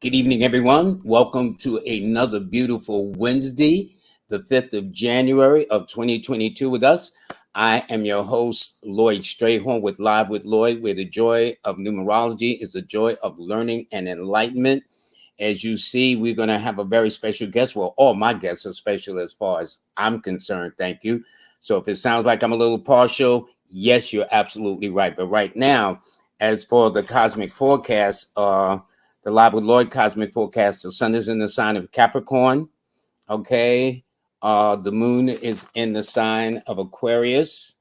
Good evening, everyone. Welcome to another beautiful Wednesday, the 5th of January of 2022 with us. I am your host, Lloyd Strayhorn with Live with Lloyd, where the joy of numerology is the joy of learning and enlightenment. As you see, we're going to have a very special guest. Well, all my guests are special as far as I'm concerned. Thank you. So if it sounds like I'm a little partial, yes, you're absolutely right. But right now, as for the cosmic forecast, the Live with Lloyd cosmic forecast, the sun is in the sign of Capricorn. Okay. The moon is in the sign of Aquarius.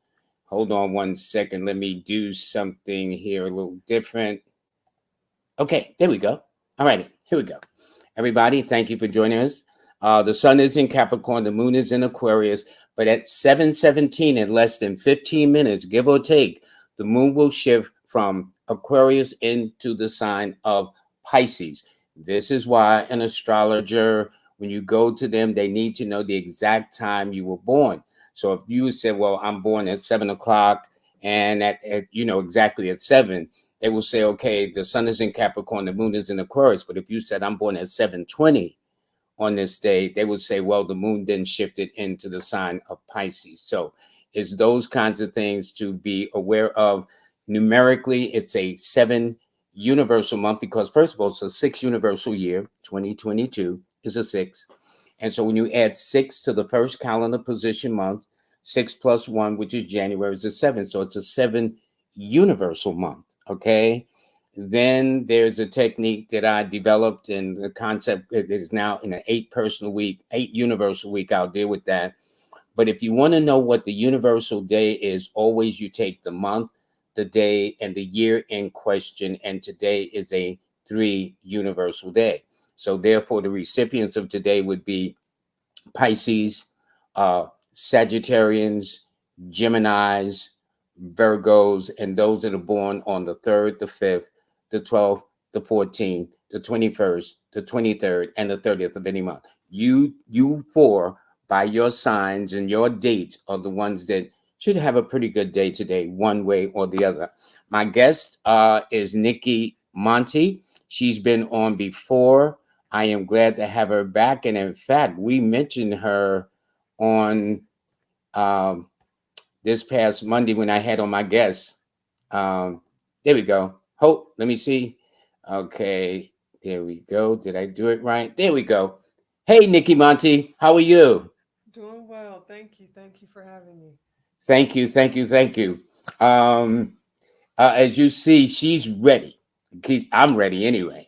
Hold on one second. Let me do something here a little different. Okay, there we go. All righty, here we go. Everybody, thank you for joining us. The sun is in Capricorn, the moon is in Aquarius, but at 7:17, in less than 15 minutes, give or take, the moon will shift from Aquarius into the sign of Pisces. This is why an astrologer, when you go to them, they need to know the exact time you were born. So if you said, well, I'm born at 7 o'clock and at exactly at 7, they will say, okay, the sun is in Capricorn, the moon is in Aquarius. But if you said I'm born at 7:20 on this day, they would say, well, the moon then shifted into the sign of Pisces. So it's those kinds of things to be aware of. Numerically, it's a 7 universal month because, first of all, it's a 6 universal year. 2022 is a 6. And so when you add 6 to the first calendar position month, 6 plus 1, which is January, is a 7. So it's a 7 universal month. Okay. Then there's a technique that I developed, and the concept is now in an 8 personal week, 8 universal week. I'll deal with that. But if you want to know what the universal day is, always you take the month, the day, and the year in question. And today is a 3 universal day. So therefore, the recipients of today would be Pisces, Sagittarians, Geminis, Virgos, and those that are born on the 3rd, the 5th, the 12th, the 14th, the 21st, the 23rd, and the 30th of any month. You four, by your signs and your dates, are the ones that should have a pretty good day today, one way or the other. My guest is Nicki Monty. She's been on before. I am glad to have her back. And in fact, we mentioned her on um, this past Monday when I had on my guest. Um, there we go. Hope, let me see. Okay, there we go. Did I do it right? There we go. Hey, Nicki Monty, how are you? Doing well. Thank you. Thank you for having me. Thank you, thank you, thank you. Um, as you see, she's ready. I'm ready anyway.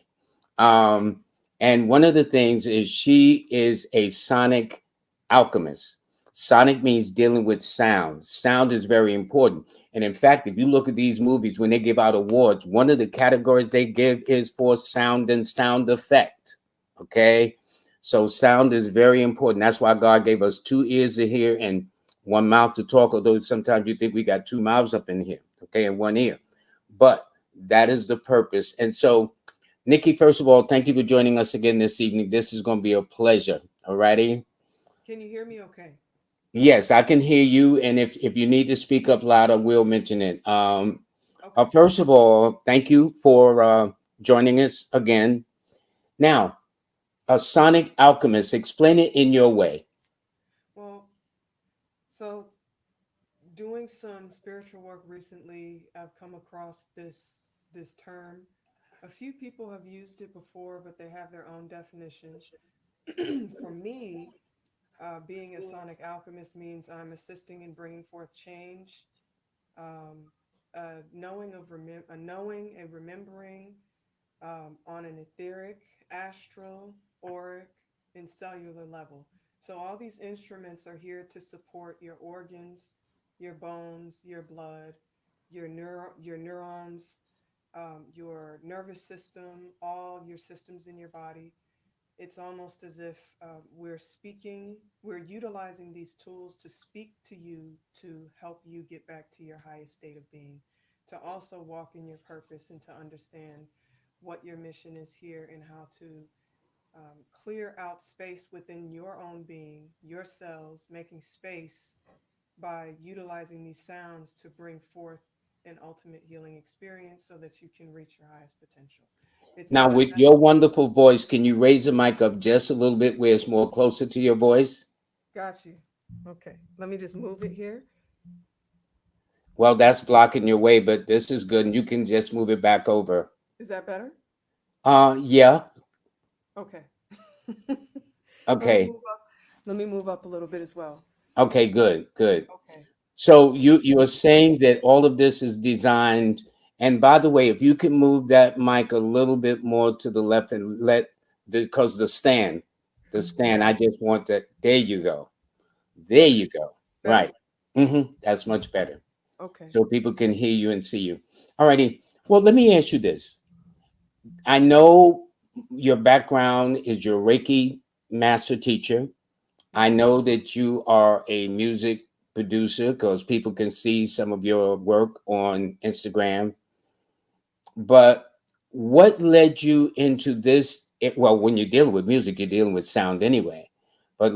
Um, and one of the things is she is a sonic alchemist. Sonic means dealing with sound. Sound is very important. And in fact, if you look at these movies, when they give out awards, one of the categories they give is for sound and sound effect. Okay. So sound is very important. That's why God gave us 2 ears to hear and one mouth to talk, although sometimes you think we got 2 mouths up in here, okay, and 1 ear. But that is the purpose. And so Nicki, first of all, thank you for joining us again this evening. This is going to be a pleasure. All righty. Can you hear me okay? Yes, I can hear you. And if you need to speak up louder, we'll mention it. Okay. First of all, thank you for joining us again. Now, a sonic alchemist, explain it in your way. Well, so doing some spiritual work recently, I've come across this term. A few people have used it before, but they have their own definition. For me, being a sonic alchemist means I'm assisting in bringing forth change, um, a knowing and remembering on an etheric, astral, auric, and cellular level. So all these instruments are here to support your organs, your bones, your blood, your neurons, your nervous system, all your systems in your body. It's almost as if we're utilizing these tools to speak to you to help you get back to your highest state of being, to also walk in your purpose and to understand what your mission is here and how to clear out space within your own being, your cells, making space by utilizing these sounds to bring forth an ultimate healing experience so that you can reach your highest potential. It's Now, not with your wonderful voice, can you raise the mic up just a little bit where it's more closer to your voice? got you. Okay, let me just move it here. Well, that's blocking your way, but this is good, and you can just move it back over. Is that better? Yeah. Okay. Let me Okay. move up. Let me move up a little bit as well. Okay. Good. Good. Okay. So you are saying that all of this is designed. And by the way, if you can move that mic a little bit more to the left and let because the stand. I just want that. There you go. There Okay. you go. Better? Right. That's much better. Okay. So people can hear you and see you. All righty. Well, let me ask you this. I know your background is your Reiki master teacher. I Yes. know that you are a music producer because people can see some of your work on Instagram. But what led you into this? Well, when you're dealing with music, you're dealing with sound anyway. But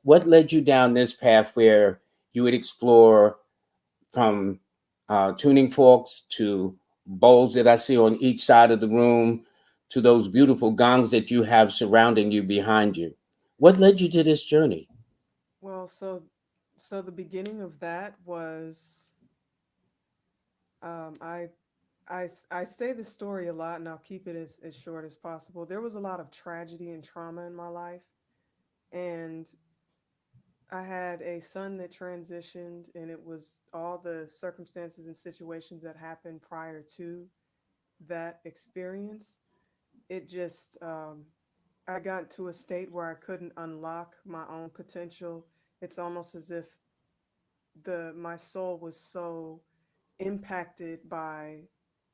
what led you down this path where you would explore from tuning forks to bowls that I see on each side of the room to those beautiful gongs that you have surrounding you behind you? What led you to this journey? Well, so the beginning of that was I I say this story a lot, and I'll keep it as short as possible. There was a lot of tragedy and trauma in my life, and I had a son that transitioned, and it was all the circumstances and situations that happened prior to that experience. It just, I got to a state where I couldn't unlock my own potential. It's almost as if my soul was so impacted by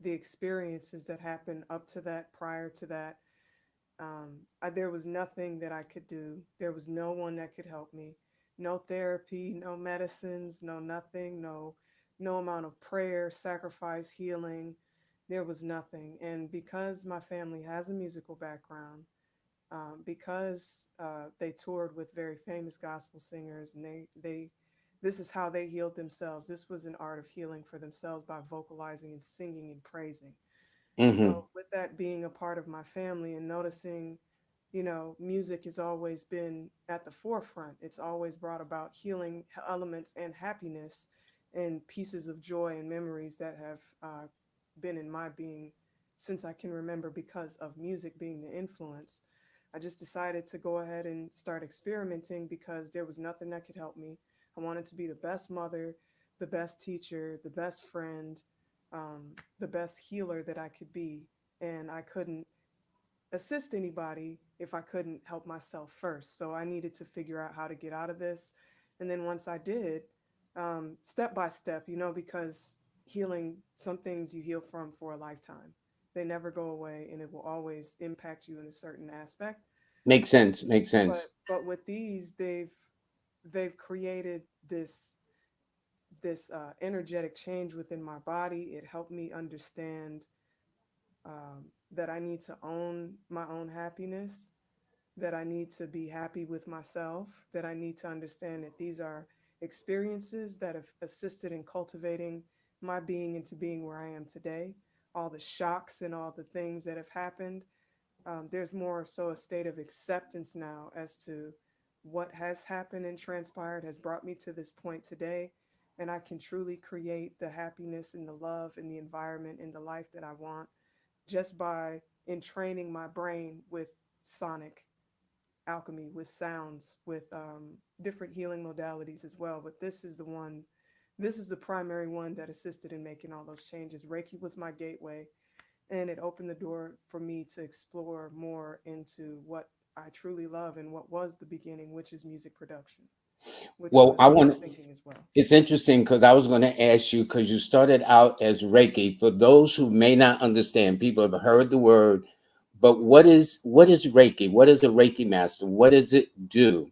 the experiences that happened up to that, prior to that. There was nothing that I could do. There was no one that could help me. No therapy, no medicines, no nothing, no amount of prayer, sacrifice, healing. There was nothing. And because my family has a musical background, because they toured with very famous gospel singers, and they this is how they healed themselves. This was an art of healing for themselves by vocalizing and singing and praising. Mm-hmm. So, with that being a part of my family and noticing, music has always been at the forefront. It's always brought about healing elements and happiness and pieces of joy and memories that have been in my being since I can remember because of music being the influence. I just decided to go ahead and start experimenting because there was nothing that could help me. I wanted to be the best mother, the best teacher, the best friend, the best healer that I could be. And I couldn't assist anybody if I couldn't help myself first. So I needed to figure out how to get out of this. And then once I did, step by step, because healing, some things you heal from for a lifetime. They never go away, and it will always impact you in a certain aspect. Makes sense. Makes But sense. with these, they've created this energetic change within my body. It helped me understand that I need to own my own happiness, that I need to be happy with myself, that I need to understand that these are experiences that have assisted in cultivating my being into being where I am today. All the shocks and all the things that have happened, there's more so a state of acceptance now as to what has happened and transpired has brought me to this point today. And I can truly create the happiness and the love and the environment and the life that I want just by entraining my brain with sonic alchemy, with sounds, with different healing modalities as well. But this is the primary one that assisted in making all those changes. Reiki was my gateway, and it opened the door for me to explore more into what I truly love and what was the beginning, which is music production, which Well, was lip syncing as well. it's interesting because I was going to ask you because you started out as Reiki. For those who may not understand, people have heard the word, but what is Reiki? What is a Reiki master? What does it do?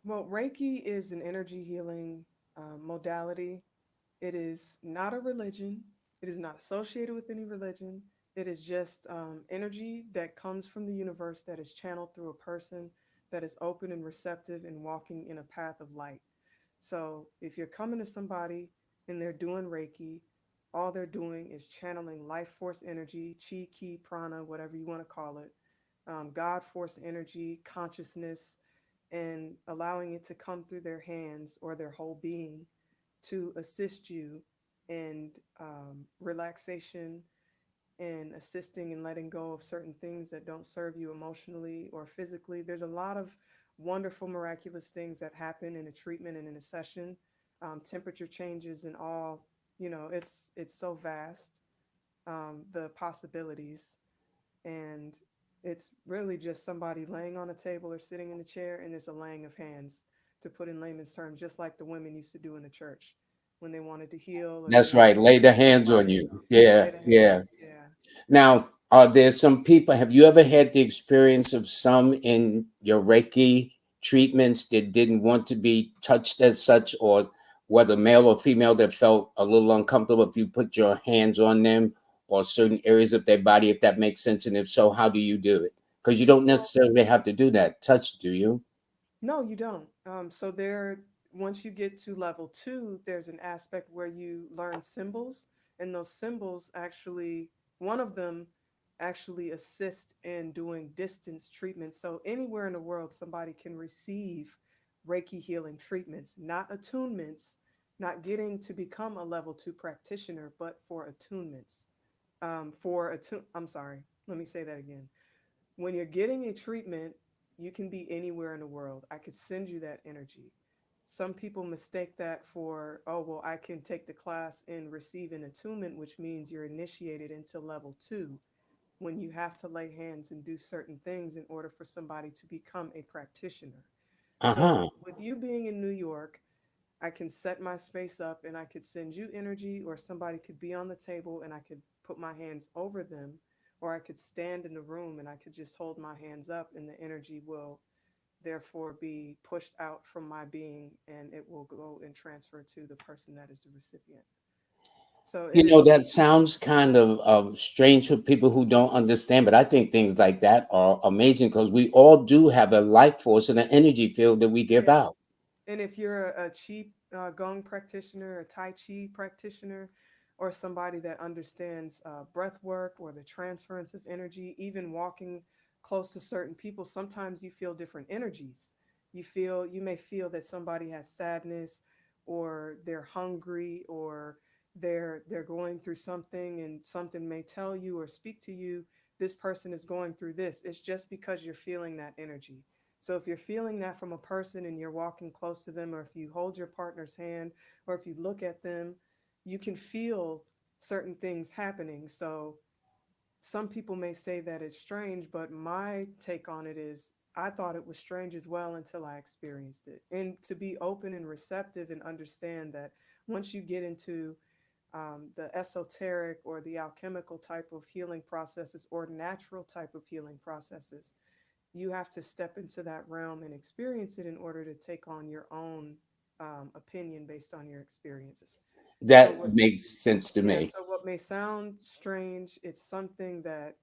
Well, Reiki is an energy healing modality. It is not a religion. It is not associated with any religion. It is just energy that comes from the universe that is channeled through a person that is open and receptive and walking in a path of light. So if you're coming to somebody and they're doing Reiki, All they're doing is channeling life force energy, chi, ki, prana, whatever you want to call it, God force energy, consciousness, and allowing it to come through their hands or their whole being to assist you in relaxation and assisting and letting go of certain things that don't serve you emotionally or physically. There's a lot of wonderful, miraculous things that happen in a treatment and in a session. Temperature changes and all, it's so vast, the possibilities. And it's really just somebody laying on a table or sitting in a chair, and it's a laying of hands, to put in layman's terms, just like the women used to do in the church when they wanted to heal or they That's wanted right. to Lay the set hands on somebody you. up. Yeah, Lay the yeah. hands. Yeah. Now, are there some people, have you ever had the experience of some in your Reiki treatments that didn't want to be touched as such, or whether male or female, that felt a little uncomfortable if you put your hands on them or certain areas of their body, if that makes sense? And if so, how do you do it? Because you don't Well, necessarily have to do that touch, do you? no, you don't. So there, once you get to level two, there's an aspect where you learn symbols, and those symbols actually, one of them actually assist in doing distance treatment. So anywhere in the world, somebody can receive Reiki healing treatments, not attunements, not getting to become a level two practitioner, but for attunements. I'm sorry, let me say that again. When you're getting a treatment, you can be anywhere in the world. I could send you that energy. Some people mistake that for, oh, well, I can take the class and receive an attunement, which means you're initiated into level two, when you have to lay hands and do certain things in order for somebody to become a practitioner. So, Uh-huh. with you being in New York, I can set my space up and I could send you energy, or somebody could be on the table and I could put my hands over them, or I could stand in the room and I could just hold my hands up, and the energy will therefore be pushed out from my being and it will go and transfer to the person that is the recipient. So it You know, is, that sounds kind of strange for people who don't understand, but I think things like that are amazing because we all do have a life force and an energy field that we give yeah. out. And if you're a chi Gong practitioner, a Tai Chi practitioner, or somebody that understands breath work or the transference of energy, even walking close to certain people, sometimes you feel different energies. You may feel that somebody has sadness, or they're hungry, or they're going through something, and something may tell you or speak to you, this person is going through this. It's just because you're feeling that energy. So if you're feeling that from a person and you're walking close to them, or if you hold your partner's hand, or if you look at them, you can feel certain things happening. So some people may say that it's strange, but my take on it is, I thought it was strange as well until I experienced it. And to be open and receptive and understand that once you get into the esoteric or the alchemical type of healing processes, or natural type of healing processes, you have to step into that realm and experience it in order to take on your own opinion based on your experiences. So That what, makes sense to yeah, me. so what may sound strange, it's something that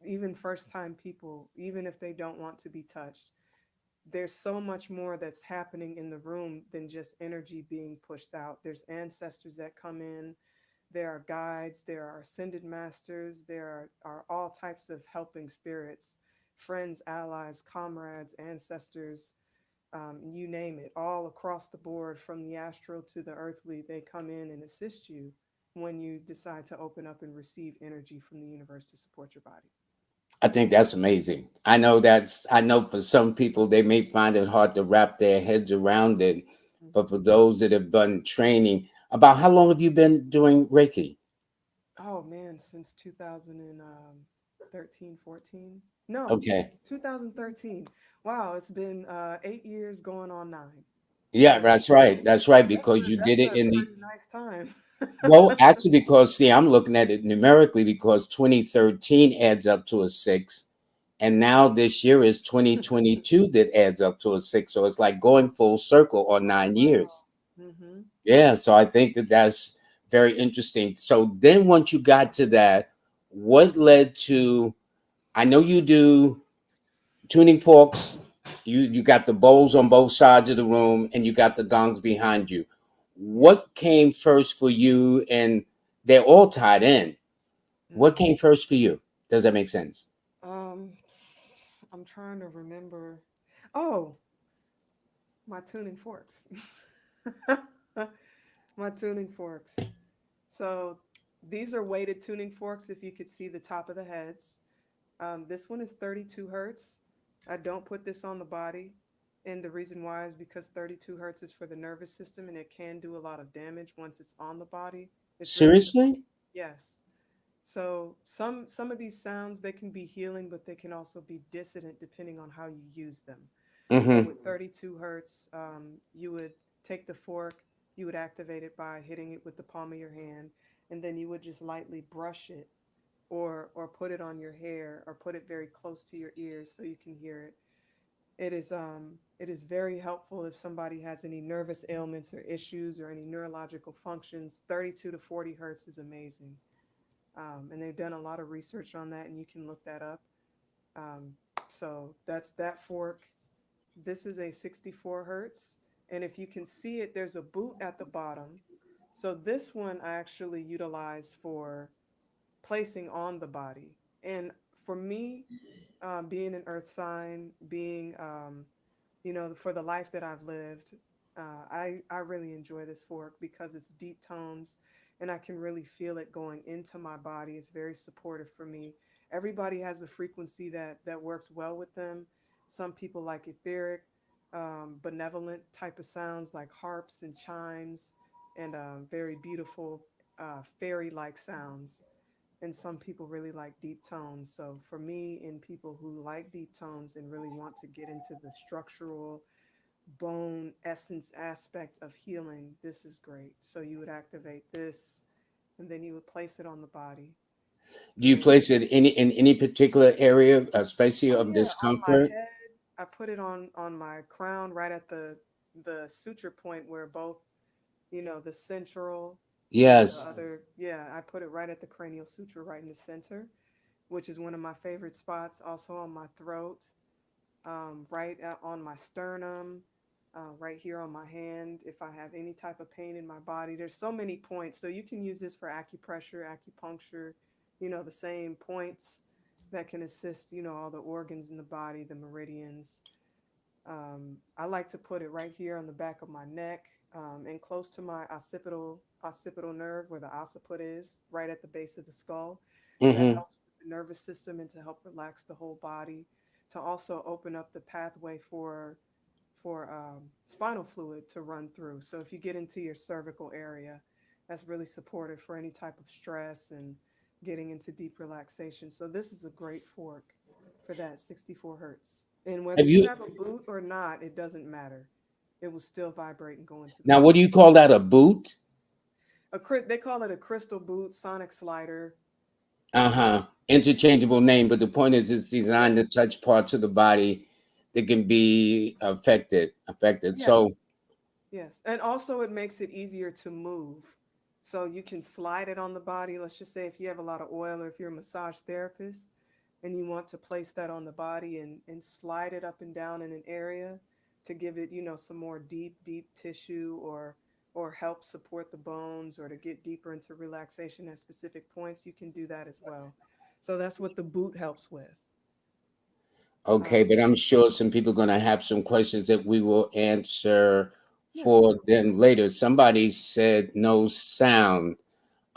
even first time people, even if they don't want to be touched, there's so much more that's happening in the room than just energy being pushed out. There's ancestors that come in, there are guides, there are ascended masters, there are all types of helping spirits, friends, allies, comrades, ancestors, you name it, all across the board, from the astral to the earthly. They come in and assist you when you decide to open up and receive energy from the universe to support your body. I think that's amazing. I know for some people they may find it hard to wrap their heads around it, but Mhm. for those that have done training, about how long have you been doing Reiki? Oh man, since 2013, 14? No, Okay. 2013. Wow, it's been 8 years going on 9. Yeah, So that's right. That's right, that's because you did that's it a in the pretty nice time. well, actually, because see, I'm looking at it numerically because 2013 adds up to a six, and now this year is 2022 that adds up to a six. So it's like going full circle on nine Wow. years. Hmm. Yeah, so I think that that's very interesting. So then once you got to that, what led to, I know you do tuning forks, you got the bowls on both sides of the room and you got the gongs behind you. Yep. What came first for you, and they're all tied in. What Mm. came first for you? Does that make sense? Um, I'm trying to remember. Oh, my tuning forks. My tuning forks. So these are weighted tuning forks. If you could see the top of the heads, this one is 32 hertz. I don't put this on the body. And the reason why is because 32 hertz is for the nervous system and it can do a lot of damage once it's on the body. It's really the, Seriously? yes. So some of these sounds they can be healing, but they can also be dissident depending on how you use them. So Mm-hmm. with 32 hertz, you would take the fork, you would activate it by hitting it with the palm of your hand, and then you would just lightly brush it or put it on your hair or put it very close to your ears so you can hear it. It is very helpful if somebody has any nervous ailments or issues or any neurological functions. 32 to 40 hertz is amazing. And they've done a lot of research on that, and you can look that up. Um, so that's that fork. This is a 64 hertz, and if you can see it, there's a boot at the bottom. So this one I actually utilize for placing on the body. And for me, being an earth sign, being for the life that I've lived, I really enjoy this fork because it's deep tones and I can really feel it going into my body. It's very supportive for me. Everybody has a frequency that works well with them. Some people like etheric, benevolent type of sounds like harps and chimes and very beautiful fairy-like sounds. And some people really like deep tones. So for me and people who like deep tones and really want to get into the structural bone essence aspect of healing, this is great. So you would activate this and then you would place it on the body. Do you And place it in any particular area, especially oh of yeah, on my discomfort? head, I put it on my crown right at the suture point where both, the central and the Yes. other, yeah, I put it right at the cranial suture right in the center, which is one of my favorite spots. Also on my throat, right on my sternum, right here on my hand. If I have any type of pain in my body, there's so many points. So you can use this for acupressure, acupuncture, the same points that can assist, all the organs in the body, the meridians. I like to put it right here on the back of my neck, and close to my occipital nerve where the occiput is, right at the base of the skull. That Mm-hmm. helps with the nervous system and to help relax the whole body, to also open up the pathway for spinal fluid to run through. So if you get into your cervical area, that's really supportive for any type of stress and getting into deep relaxation. So this is a great fork for that 64 hertz. And whether Have you you have a boot or not, it doesn't matter. It will still vibrate and go into the now? What do body. you call that? A boot? They call it a crystal boot, sonic slider. Uh-huh. Interchangeable name, but the point is it's designed to Yes. touch parts of the body that can be affected. So Yes. Yes. And also it makes it easier to move. So you can slide it on the body. Let's just say if you have a lot of oil or if you're a massage therapist and you want to place that on the body and slide it up and down in an area to give it, some more deep tissue or help support the bones or to get deeper into relaxation at specific points, you can do that as well. So that's what the boot helps with. okay, but Um, I'm sure some people are gonna have some questions that we will answer yeah, for sure. them later. Somebody said no sound.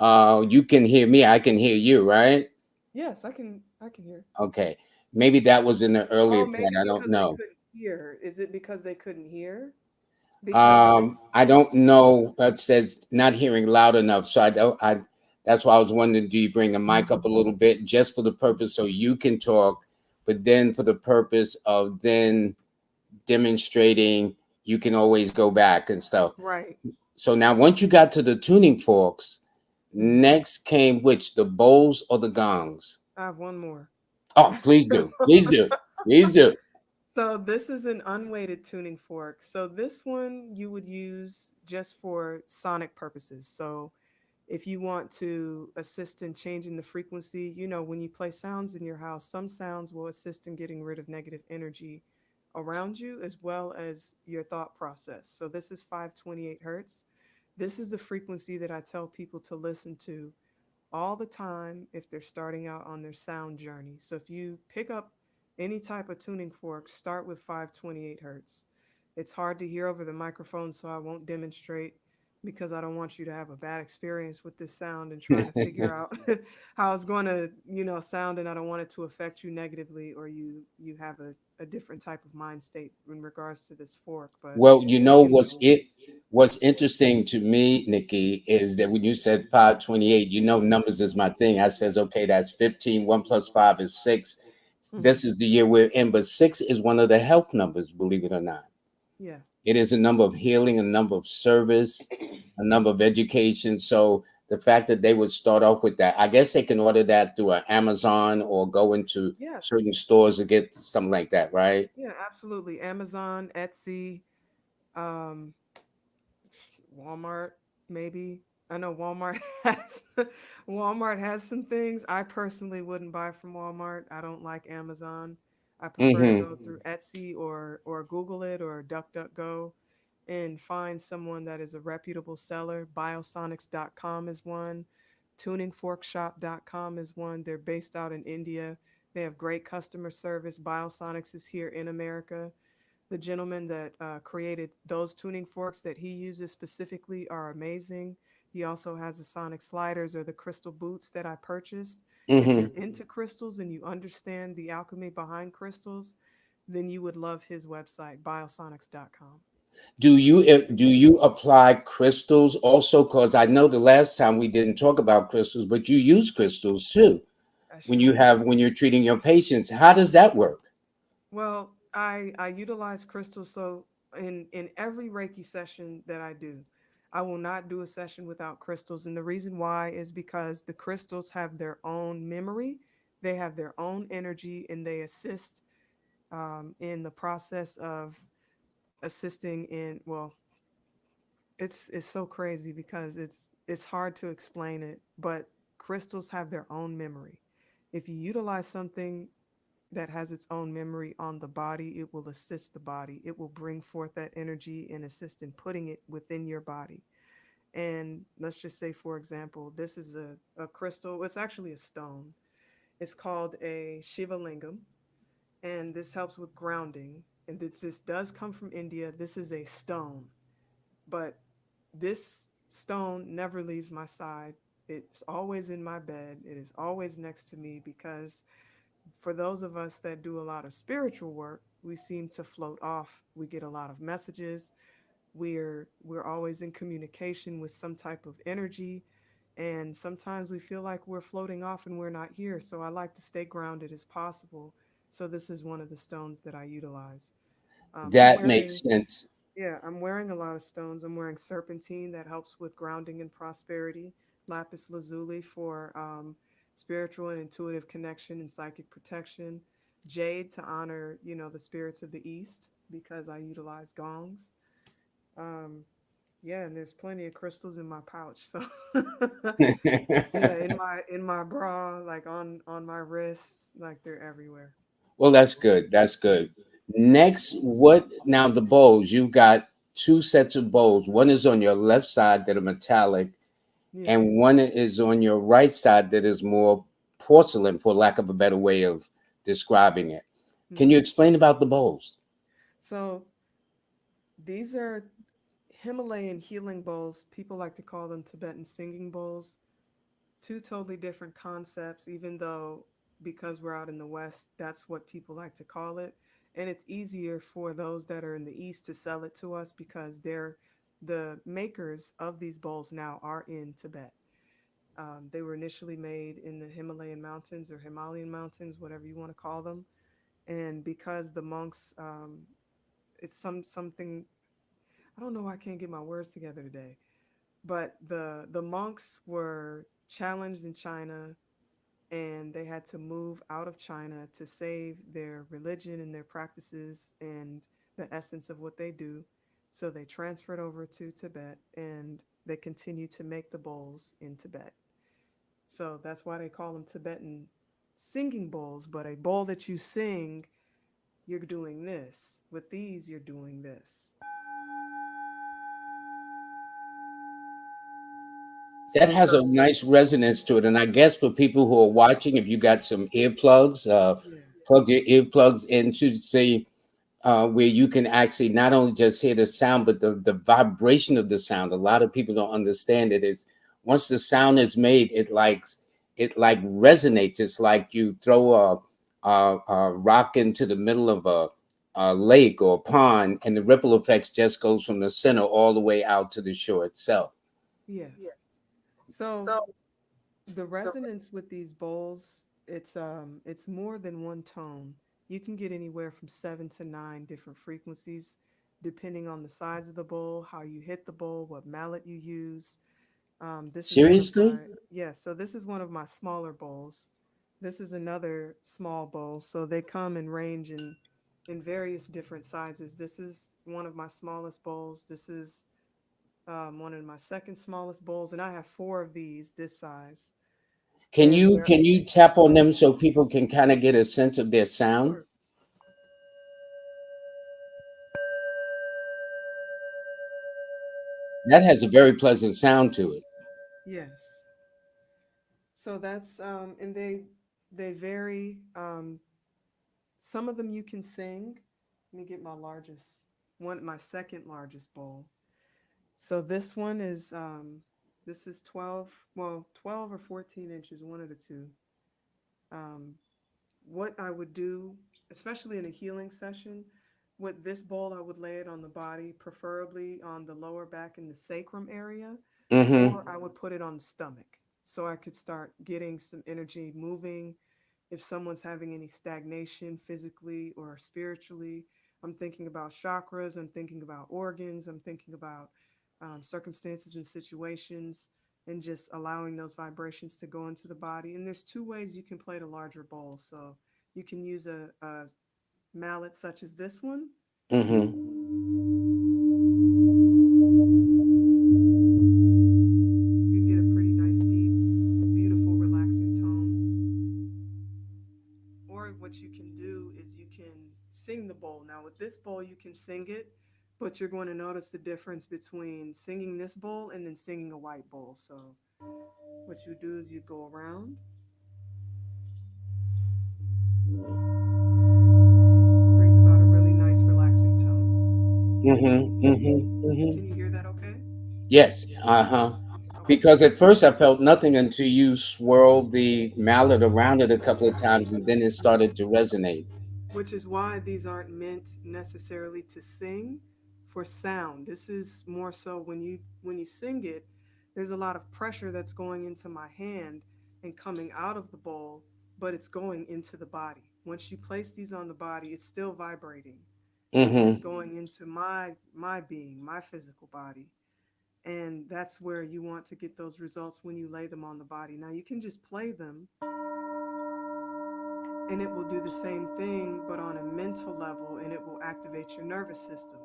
You can hear me, I can hear you, right? Yes, I can hear. Okay. Maybe that was in the earlier Oh, part. maybe I don't because they know. couldn't hear. Is it because they couldn't hear? Because this, I don't know. That says not hearing loud enough. So I don't. I. That's why I was wondering. Do you bring the mic up a little bit just for the purpose so you can talk, but then for the purpose of then demonstrating, you can always go back and stuff. right. So now, once you got to the tuning forks, Hmm. next came which the bowls or the gongs? I have one more. Oh, please do, please do, please do. So this is an unweighted tuning fork. So this one you would use just for sonic purposes. So if you want to assist in changing the frequency, when you play sounds in your house, some sounds will assist in getting rid of negative energy around you as well as your thought process. So this is 528 hertz. This is the frequency that I tell people to listen to all the time if they're starting out on their sound journey. So if you pick up any type of tuning fork, start with 528 hertz. It's hard to hear over the microphone, so I won't demonstrate because I don't want you to have a bad experience with this sound and trying to figure out how it's going to, sound, and I don't want it to affect you negatively, or you have a different type of mind state in regards to this fork. But Well, you know you know, what's interesting to me, Nikki, is that when you said 528, numbers is my thing. I says, okay, that's 15. 1 plus 5 is 6. hmm, This is the year we're in, but 6 is one of the health numbers, believe it or not. yeah, It is a number of healing, a number of service, a number of education. So the fact that they would start off with that, I guess they can order that through an Amazon or go into yeah, certain stores to get something like that, right? yeah, absolutely. Amazon, Etsy, um, Walmart, maybe. I know Walmart has Walmart has some things. I personally wouldn't buy from Walmart. I don't like Amazon. I prefer to Mm-hmm. go through Etsy or Google it or DuckDuckGo and find someone that is a reputable seller. Biosonics.com is one. Tuningforkshop.com is one. They're based out in India. They have great customer service. Biosonics is here in America. The gentleman that created those tuning forks that he uses specifically are amazing. He also has the sonic sliders or the crystal boots that I purchased. If Mm-hmm. you're into crystals and you understand the alchemy behind crystals, then you would love his website, biosonics.com. Do you apply crystals also? Because I know the last time we didn't talk about crystals, but you use crystals too I when sure do. when you're treating your patients. How does that work? Well, I utilize crystals. So in every Reiki session that I do, I will not do a session without crystals. And the reason why is because the crystals have their own memory, they have their own energy, and they assist in the process of assisting in. Well, it's so crazy because it's hard to explain it, but crystals have their own memory. If you utilize something that has its own memory on the body, it will assist the body. It will bring forth that energy and assist in putting it within your body. And let's just say, for example, this is a crystal. It's actually a stone. It's called a Shiva Lingam, and this helps with grounding. And this does come from India. This is a stone, but this stone never leaves my side. It's always in my bed. It is always next to me because for those of us that do a lot of spiritual work, we seem to float off. We get a lot of messages. We're always in communication with some type of energy, and sometimes we feel like we're floating off and we're not here. So I like to stay grounded as possible. So this is one of the stones that I utilize. I'm That makes wearing sense. Yeah, I'm wearing a lot of stones. I'm wearing serpentine that helps with grounding and prosperity, lapis lazuli for spiritual and intuitive connection and psychic protection, jade to honor, the spirits of the East because I utilize gongs. Um, yeah, and there's plenty of crystals in my pouch. So yeah, in my bra, like on my wrists, like they're everywhere. Well, that's good. That's good. Next, what now? The bowls. You've got two sets of bowls. One is on your left side that are metallic, and Yes. one is on your right side that is more porcelain, for lack of a better way of describing it. Can you Hmm. explain about the bowls? So these are Himalayan healing bowls. People like to call them Tibetan singing bowls. Two totally different concepts, even though because we're out in the West, that's what people like to call it. And it's easier for those that are in the East to sell it to us because the makers of these bowls now are in Tibet. They were initially made in the Himalayan mountains or Himalayan mountains, whatever you want to call them. And because the monks, it's something I don't know why I can't get my words together today, but the monks were challenged in China and they had to move out of China to save their religion and their practices and the essence of what they do. So they transferred over to Tibet and they continue to make the bowls in Tibet. So that's why they call them Tibetan singing bowls. But a bowl that you sing, you're doing this. With these, you're doing this. That So has a nice resonance to it. And I guess for people who are watching, if you got some earplugs, plug your yes, earplugs into see where you can actually not only just hear the sound, but the vibration of the sound. A lot of people don't understand it. Is once the sound is made, it like resonates. It's like you throw a rock into the middle of a lake or a pond, and the ripple effects just goes from the center all the way out to the shore itself. yes. So the resonance with these bowls, it's more than one tone. You can get anywhere from 7 to 9 different frequencies depending on the size of the bowl, how you hit the bowl, what mallet you use. This is one of Seriously? my, yes, so this is one of my smaller bowls. This is another small bowl. So they come and range in various different sizes. This is one of my smallest bowls. This is one of my second smallest bowls, and I have four of these this size. And they're Can you tap on them so people can kind of get a sense of their sound? sure, That has a very pleasant sound to it. yes. So that's and they vary. Some of them you can sing. Let me get my largest one, my second largest bowl. So this is 12, well, 12 or 14 inches, one of the two. Um, what I would do, especially in a healing session, with this bowl, I would lay it on the body, preferably on the lower back in the sacrum area, Mm-hmm. or I would put it on the stomach so I could start getting some energy moving. If someone's having any stagnation physically or spiritually, I'm thinking about chakras, I'm thinking about organs, I'm thinking about circumstances and situations, and just allowing those vibrations to go into the body. And there's two ways you can play the larger bowl. So you can use a mallet such as this one. Mm-hmm. You can get a pretty nice, deep, beautiful, relaxing tone. Or what you can do is you can sing the bowl. Now, with this bowl, you can sing it, but you're going to notice the difference between singing this bowl and then singing a white bowl. So, what you do is you go around, it brings about a really nice, relaxing tone. Mm-hmm. Mm-hmm. Can you Mm-hmm. hear that okay? Yes. Uh-huh. Okay. Because at first I felt nothing until you swirled the mallet around it a couple of times and then it started to resonate. Which is why these aren't meant necessarily to sing for sound. This is more so when you sing it, there's a lot of pressure that's going into my hand and coming out of the bowl, but it's going into the body. Once you place these on the body, it's still vibrating and it's Mm-hmm. going into my being, my physical body. And that's where you want to get those results when you lay them on the body. Now you can just play them and it will do the same thing, but on a mental level, and it will activate your nervous system.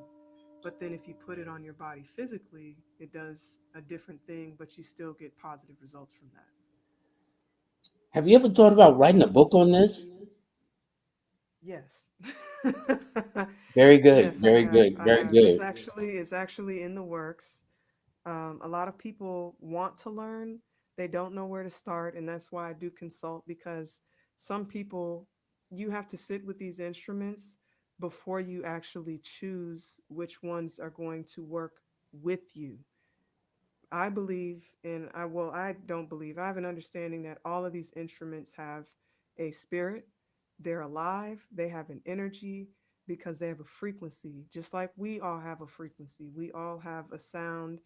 But then if you put it on your body physically, it does a different thing, but you still get positive results from that. Have you ever thought about writing a book on this? Yes. Very good. Yes, I Very have. good. I Very have. good. It's actually in the works. A lot of people want to learn, they don't know where to start, and that's why I do consult because some people, you have to sit with these instruments before you actually choose which ones are going to work with you. I believe in I well I don't believe. I have an understanding that all of these instruments have a spirit. They're alive, they have an energy because they have a frequency. Just like we all have a frequency. We all have a sound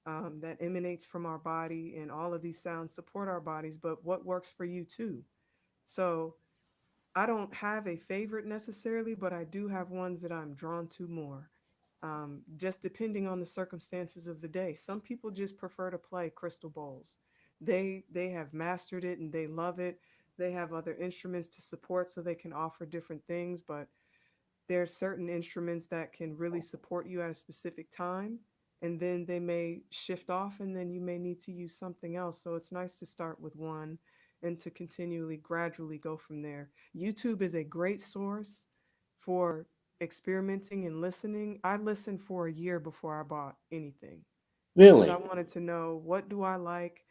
that emanates from our body, and all of these sounds support our bodies, but what works for you too. So I don't have a favorite necessarily, but I do have ones that I'm drawn to more. Just depending on the circumstances of the day. Some people just prefer to play crystal bowls. They have mastered it and they love it. They have other instruments to support so they can offer different things, but there are certain instruments that can really support you at a specific time, and then they may shift off and then you may need to use something else. So it's nice to start with one and to continually gradually go from there. YouTube is a great source for experimenting and listening. I listened for a year before I bought anything. because I Really? wanted to know, what do I like?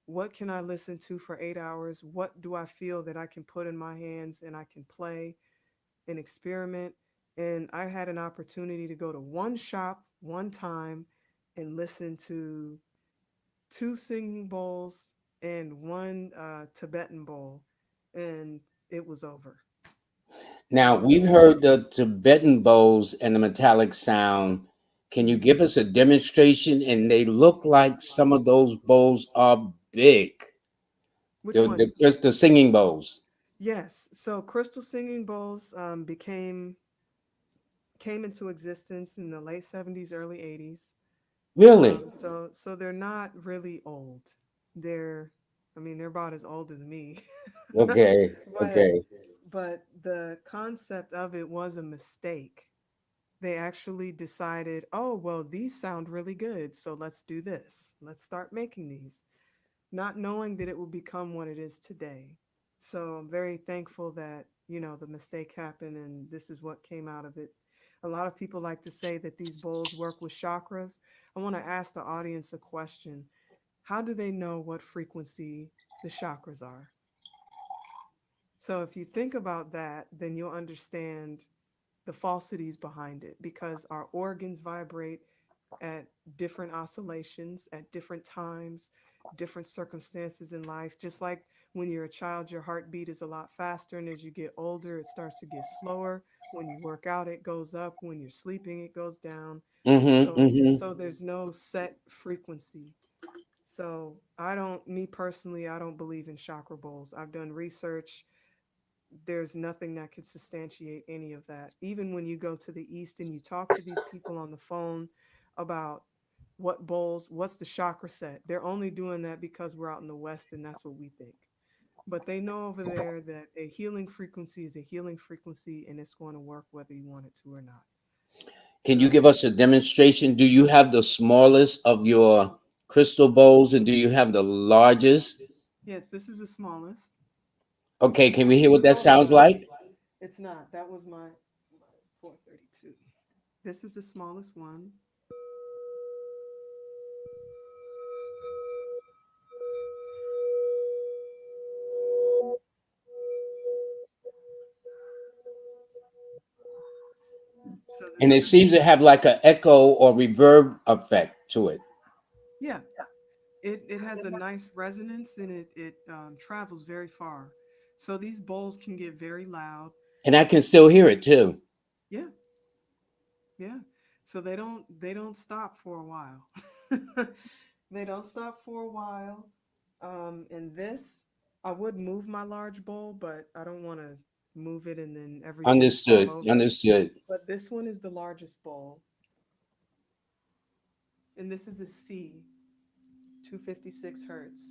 What can I listen to for 8 hours? What do I feel that I can put in my hands and I can play and experiment? And I had an opportunity to go to one shop one time and listen to two singing bowls and one Tibetan bowl, and it was over. Now, So we've heard the Tibetan bowls and the metallic sound. Can you mhm. give us a demonstration? And they look like some of those bowls are big. Which The, ones? the singing bowls. Yes. So crystal singing bowls came into existence in the late 70s, early 80s. Really? So they're not really old. They're, I mean, they're about as old as me. Okay. but Okay. but the concept of it was a mistake. They actually decided, oh, well, these sound really good, so let's do this. Let's start making these, not knowing that it will become what it is today. So I'm very thankful that, the mistake happened and this is what came out of it. A lot of people like to say that these bowls work with chakras. I want to ask the audience a question. How do they know what frequency the chakras are? So if you think about that, then you'll understand the falsities behind it, because our organs vibrate at different oscillations at different times, different circumstances in life. Just like when you're a child, your heartbeat is a lot faster, and as you get older, it starts to get slower. When you work out, it goes up. When you're sleeping, it goes down. Mm-hmm. So Mm-hmm. there's no set frequency. So me personally, I don't believe in chakra bowls. I've done research. There's nothing that could substantiate any of that. Even when you go to the East and you talk to these people on the phone about what's the chakra set, they're only doing that because we're out in the West and that's what we think. But they know over there that a healing frequency is a healing frequency and it's going to work whether you want it to or not. Can you So, give us a demonstration? Do you have the smallest of your crystal bowls and do you have the largest? yes, this is the smallest. Okay, can we hear what that Oh, no, sounds no. like? It's not. That was my 432. This is the smallest one. So And this it is the seems to have like an echo or reverb effect to it. yeah. It has a nice resonance and it travels very far. So these bowls can get very loud. And I can still hear it too. Yeah, yeah. So they don't stop for a while. They don't stop for a while. And this, I would move my large bowl, but I don't want to move it and then everything fall Understood. over. Understood. But this one is the largest bowl, and this is a C, 256 hertz.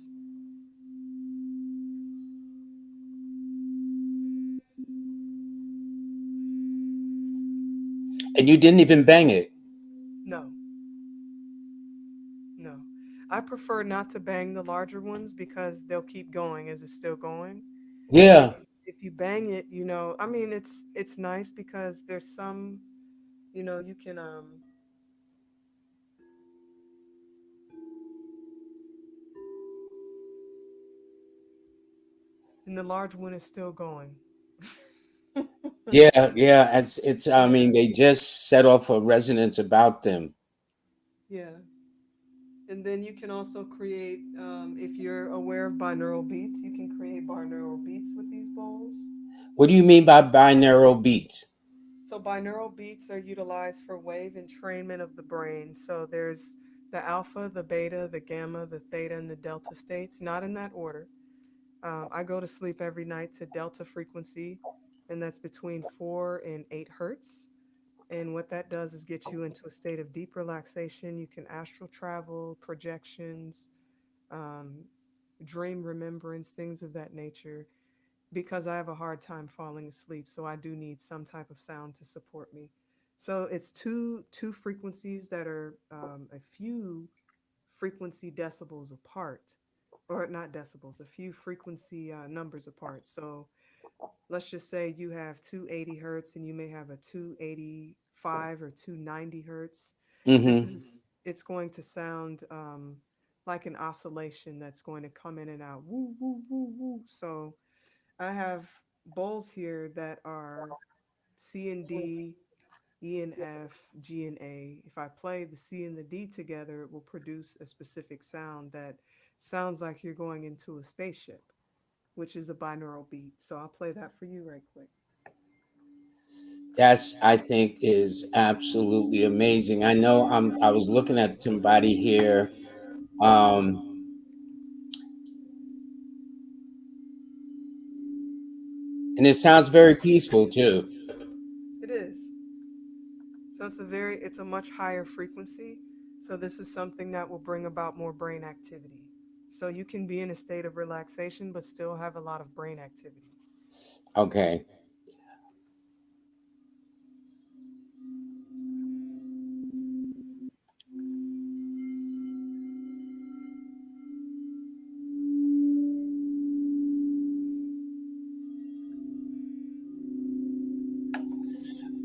And you didn't even bang it. No, no. I prefer not to bang the larger ones because they'll keep going as it's still going. Yeah. If you bang it, I mean, it's nice because there's some, you can and the large one is still going. Yeah. Yeah. It's, I Yeah, mean, they just set off a resonance about them. yeah. And then you can also create, if you're aware of binaural beats, you can create binaural beats with these bowls. What do you mean by binaural beats? So binaural beats are utilized for wave entrainment of the brain. So there's the alpha, the beta, the gamma, the theta, and the delta states, not in that order. I go to sleep every night to delta frequency, and that's between 4 and 8 hertz. And what that does is get you into a state of deep relaxation. You can astral travel, projections, um, dream remembrance, things of that nature, because I have a hard time falling asleep. So I do need some type of sound to support me. So it's two frequencies that are a few frequency decibels apart, or not decibels, a few frequency numbers apart. So let's just say you have 280 hertz and you may have a 285 or 290 hertz. This Mm-hmm. is it's going to sound like an oscillation that's going to come in and out. Woo, woo, woo, woo. So I have bowls here that are C and D, E and F, G and A. If I play the C and the D together, it will produce a specific sound that sounds like you're going into a spaceship, which is a binaural beat. So I'll play that for you right quick. That's, I think, is absolutely amazing. I know I was looking at somebody here, um, and it sounds very peaceful too. It is. So it's a much higher frequency. So this is something that will bring about more brain activity. So you can be in a state of relaxation but still have a lot of brain activity. Okay.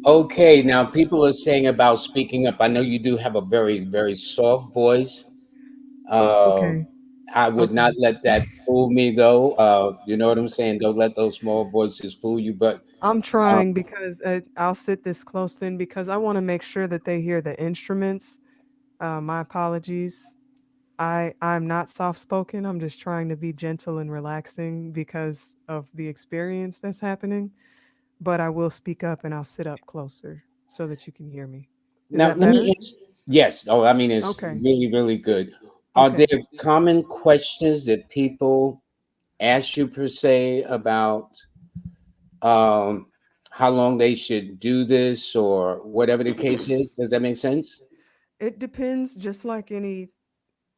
Okay, now people are saying about speaking up. I know you do have a very, very soft voice. Uh, Okay. I would not Okay. let that fool me, though. You know what I'm saying? Don't let those small voices fool you. But I'm uh, trying because I'll sit this close then because I want to make sure that they hear the instruments. My apologies. I'm not soft spoken. I'm just trying to be gentle and relaxing because of the experience that's happening. But I will speak up and I'll sit up closer so that you can hear me. Is now, that let me. better? Yes. Oh, I mean, it's Okay. really, really good. Are there Okay. common questions that people ask you per se about um, how long they should do this or whatever the case is? Does that make sense? It depends, just like any.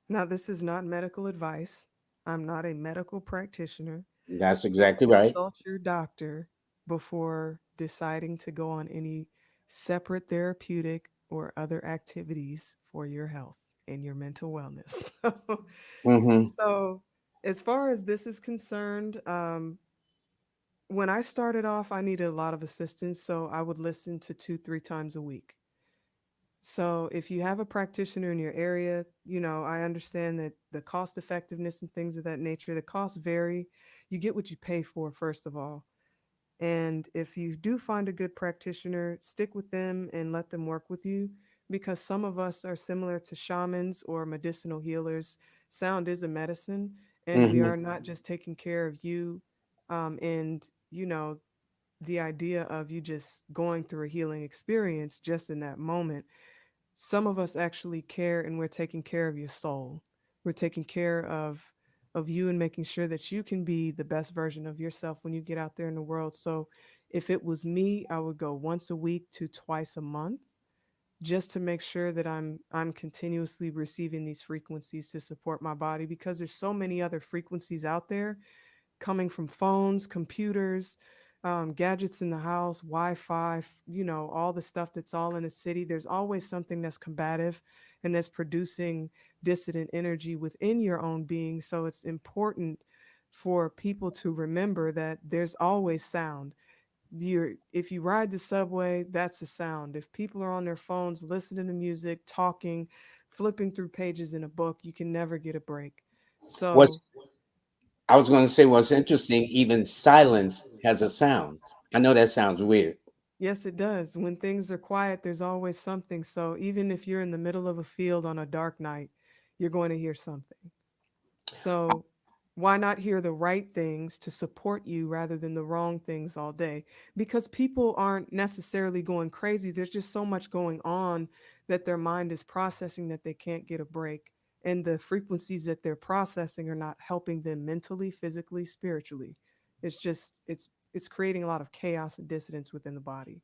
Now, this is not medical advice. I'm not a medical practitioner. That's So exactly right. consult your doctor before deciding to go on any separate therapeutic or other activities for your health and your mental wellness. Mm-hmm. So, as far as this is concerned, when I started off, I needed a lot of assistance. So, I would listen to two, three times a week. So if you have a practitioner in your area, I understand that the cost effectiveness and things of that nature, the costs vary. You get what you pay for, first of all. And if you do find a good practitioner, stick with them and let them work with you because some of us are similar to shamans or medicinal healers. Sound is a medicine, and we Mm-hmm. are not just taking care of you. And, the idea of you just going through a healing experience just in that moment, some of us actually care and we're taking care of your soul. We're taking care of you and making sure that you can be the best version of yourself when you get out there in the world. So if it was me, I would go once a week to twice a month just to make sure that I'm continuously receiving these frequencies to support my body because there's so many other frequencies out there coming from phones, computers, gadgets in the house, Wi-Fi, all the stuff that's all in a city. There's always something that's combative and that's producing dissident energy within your own being. So it's important for people to remember that there's always sound. If you ride the subway, that's a sound. If people are on their phones listening to music, talking, flipping through pages in a book, you can never get a break. What's So I was going to say what's interesting, even silence has a sound. I know that sounds weird. yes, it does. When things are quiet, there's always something. So even if you're in the middle of a field on a dark night, you're going to hear something. So why not hear the right things to support you rather than the wrong things all day? Because people aren't necessarily going crazy. There's just so much going on that their mind is processing that they can't get a break. And the frequencies that they're processing are not helping them mentally, physically, spiritually. It's creating a lot of chaos and dissonance within the body.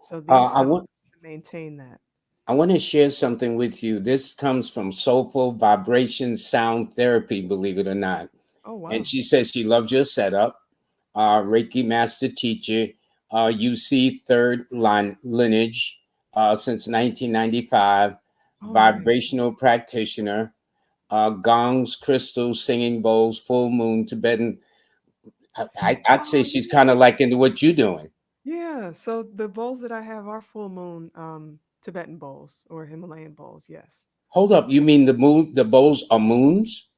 So Uh, these I sounds want maintain that. I want to share something with you. This comes from Soulful Vibration Sound Therapy, believe it or not. Oh And wow. she says she loves your setup. Reiki Master Teacher, UC third line lineage since 1995, All right. vibrational practitioner, gongs, crystals, singing bowls, full moon, Tibetan. I'd say Oh she's kind of yeah. like into what you're doing. Yeah, so the bowls that I have are full moon Tibetan bowls or Himalayan bowls, yes. Hold up. You mean the moon? The bowls are moons?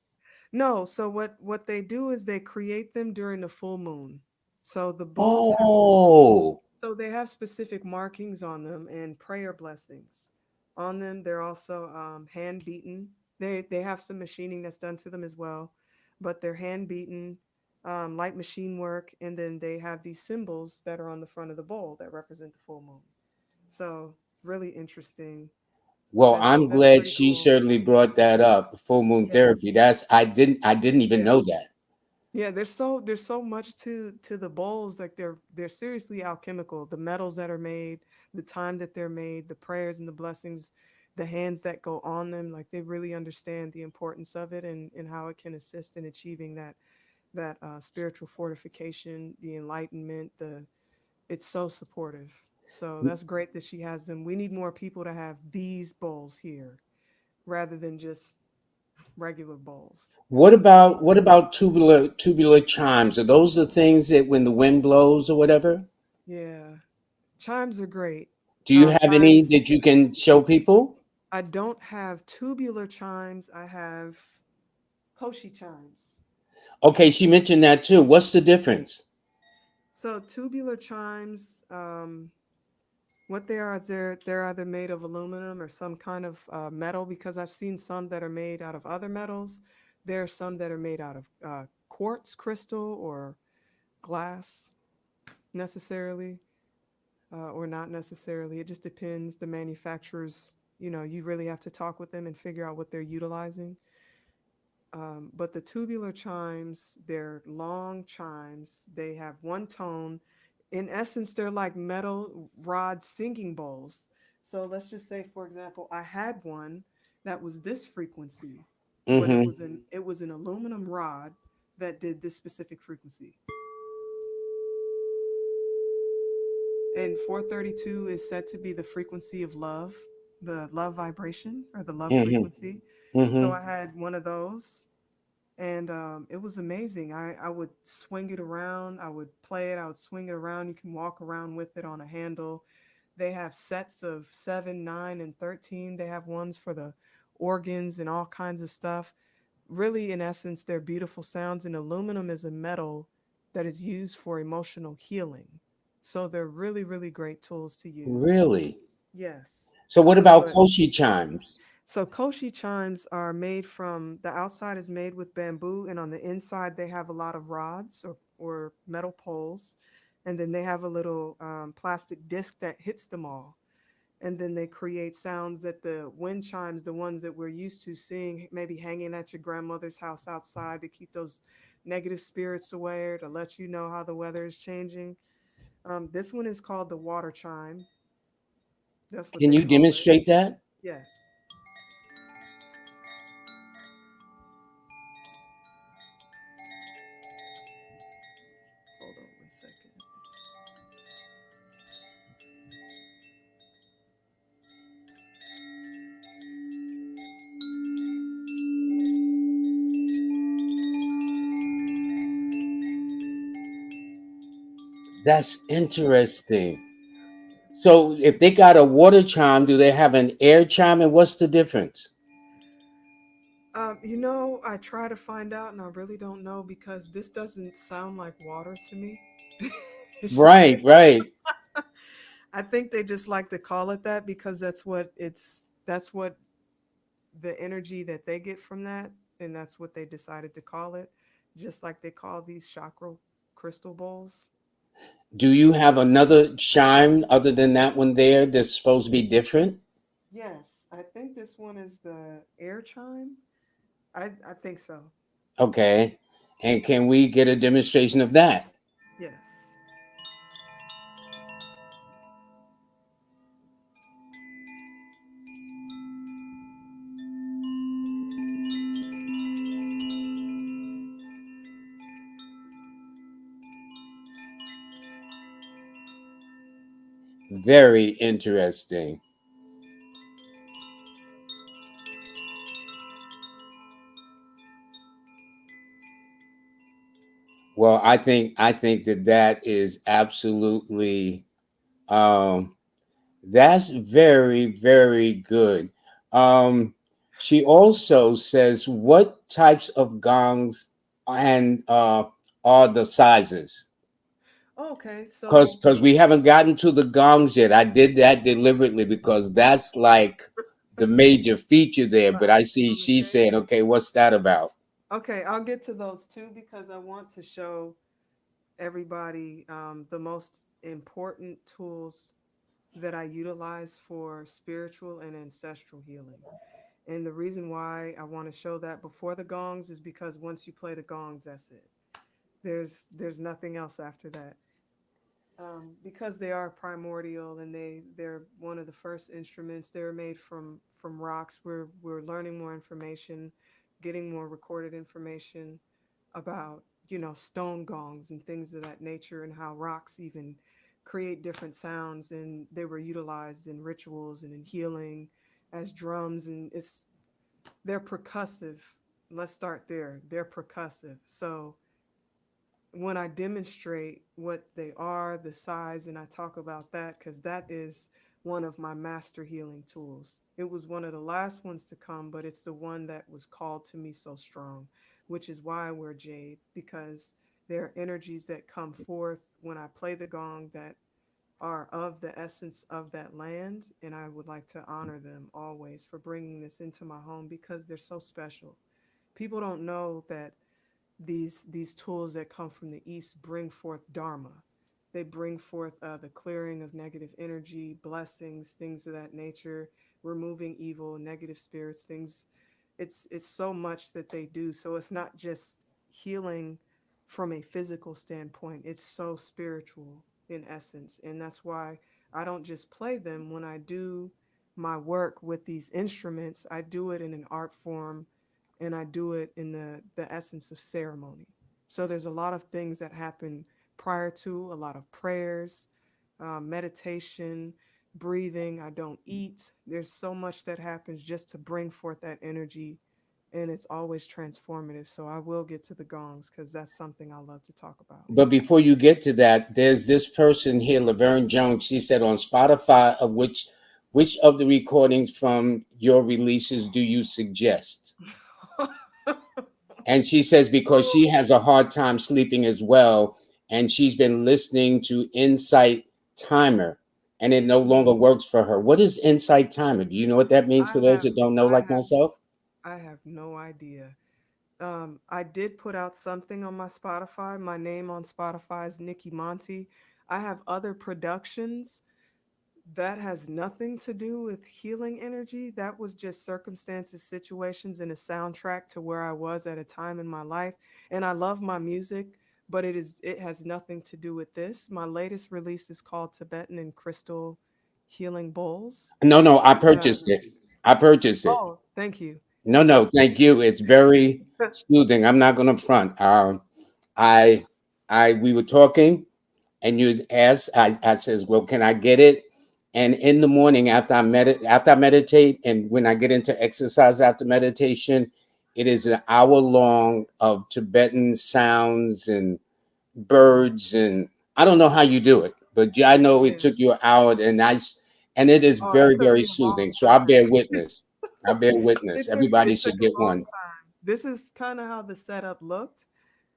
No, so what they do is they create them during the full moon. So the bowls have Oh, so they have specific markings on them and prayer blessings on them. They're also hand beaten. They have some machining that's done to them as well, but they're hand beaten, light machine work, and then they have these symbols that are on the front of the bowl that represent the full moon. So it's really interesting. well, That's I'm that's glad pretty she cool. certainly brought that up. Full moon Yes. therapy. That's I didn't even Yeah. know that. Yeah, there's so much to the bowls. Like they're seriously alchemical. The metals that are made, the time that they're made, the prayers and the blessings, the hands that go on them. Like they really understand the importance of it and how it can assist in achieving that spiritual fortification, the enlightenment. The It's so supportive. So that's great that she has them. We need more people to have these bowls here rather than just regular bowls. What about tubular chimes? Are those the things that when the wind blows or whatever? Yeah, chimes are great. Do you have any Chimes. that you can show people? I don't have tubular chimes. I have Koshi chimes. Okay, she mentioned that too. What's the difference? So tubular chimes, what they are is they're either made of aluminum or some kind of metal. Because I've seen some that are made out of other metals. There are some that are made out of quartz crystal or glass necessarily, or not necessarily. It just depends. The manufacturers, you really have to talk with them and figure out what they're utilizing. But the tubular chimes, they're long chimes. They have one tone. In essence, they're like metal rod singing bowls. So let's just say, for example, I had one that was this frequency, but it Mm-hmm. was an aluminum rod that did this specific frequency. And 432 is said to be the frequency of love, the love vibration or the love Mm-hmm. frequency. So Mm-hmm. I had one of those, and it was amazing. I would swing it around, I would play it, I would swing it around. You can walk around with it on a handle. They have sets of 7, 9, and 13. They have ones for the organs and all kinds of stuff. Really, in essence, they're beautiful sounds, and aluminum is a metal that is used for emotional healing. So they're really, really great tools to use. Really? Yes. So what about But Koshi chimes? so koshi chimes are made from the outside is made with bamboo, and on the inside they have a lot of rods or metal poles, and then they have a little plastic disc that hits them all, and then they create sounds that the wind chimes, the ones that we're used to seeing, maybe hanging at your grandmother's house outside to keep those negative spirits away or to let you know how the weather is changing. This one is called the water chime. That's what Can they you call it. demonstrate that? Yes. Hold on one second. That's interesting. So if they got a water chime, do they have an air chime, and what's the difference? I try to find out, and I really don't know because this doesn't sound like water to me. It's Right, right. I think they just like to call it that because that's what the energy that they get from that, and that's what they decided to call it. Just like they call these chakra crystal bowls. Do you have another chime other than that one there that's supposed to be different? Yes, I think this one is the air chime. I think so. Okay. And can we get a demonstration of that? Yes. Very interesting. Well, I think that that is absolutely that's very, very good. Um She also says what types of gongs and are the sizes. Okay, so Because we haven't gotten to the gongs yet. I did that deliberately because that's like the major feature there. the But I icing see on the she's cake. saying, okay, what's that about? Okay, I'll get to those too because I want to show everybody the most important tools that I utilize for spiritual and ancestral healing. And the reason why I want to show that before the gongs is because once you play the gongs, that's it. There's nothing else after that. Because they are primordial and they're one of the first instruments. They're made from rocks. We're learning more information, getting more recorded information about stone gongs and things of that nature, and how rocks even create different sounds, and they were utilized in rituals and in healing as drums, and they're percussive. Let's start there. They're percussive. So when I demonstrate what they are, the size, and I talk about that because that is one of my master healing tools. It was one of the last ones to come, but it's the one that was called to me so strong, which is why I wear jade, because there are energies that come forth when I play the gong that are of the essence of that land, and I would like to honor them always for bringing this into my home because they're so special. People don't know that these tools that come from the east bring forth dharma. They bring forth the clearing of negative energy, blessings, things of that nature, removing evil, negative spirits, things. It's so much that they do. So it's not just healing from a physical standpoint. It's so spiritual in essence, and that's why I don't just play them. When I do my work with these instruments, I do it in an art form, and I do it in the essence of ceremony. So there's a lot of things that happen prior to, a lot of prayers, meditation, breathing. I don't eat. There's so much that happens just to bring forth that energy, and it's always transformative. So I will get to the gongs because that's something I love to talk about. But before you get to that, there's this person here, Laverne Jones. She said on Spotify, of which of the recordings from your releases do you suggest? And she says because she has a hard time sleeping as well, and she's been listening to Insight Timer, and it no longer Mhm. works for her. What is Insight Timer? Do you know what that means I for those have that don't know, I like have myself? I have no idea. I did put out something on my Spotify. My name on Spotify is Nicki Monty. I have other productions that has nothing to do with healing energy. That was just circumstances, situations, and a soundtrack to where I was at a time in my life. And I love my music, but it has nothing to do with this. My latest release is called Tibetan and Crystal Healing Bowls. No, no, I Uh, purchased it. I purchased it. oh, thank you. No, no, So thank you. It's very soothing. I'm not going to front. I, we were talking, and you asked. I says, "Well, can I get it?" And in the morning, after I meditate, and when I get into exercise after meditation, it is an hour long of Tibetan sounds and birds, and I don't know how you do it, but yeah, I know it yeah. took you an hour, and it is Oh, it very, took very me a long soothing. So I bear time. witness. I bear witness. Everybody It took should a get long one. time. This is kind of how the setup looked.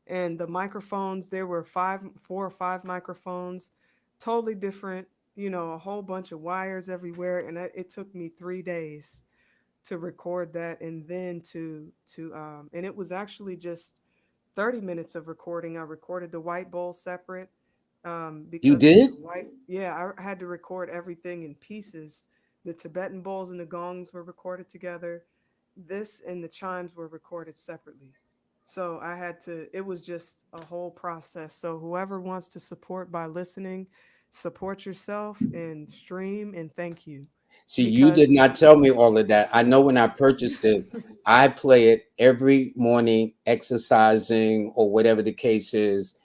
And the microphones, there were four or five microphones, totally different, a whole bunch of wires everywhere. And it took me 3 days to record that, and then and it was actually just 30 minutes of recording. I recorded the white bowl separate, You because did? yeah, I had to record everything in pieces. The Tibetan bowls and the gongs were recorded together. This and the chimes were recorded separately. So it was just a whole process. So whoever wants to support by listening, support yourself and stream, and thank you. See, you did Because not tell me all of that. I know when I purchased it, I play it every morning, exercising or whatever the case is,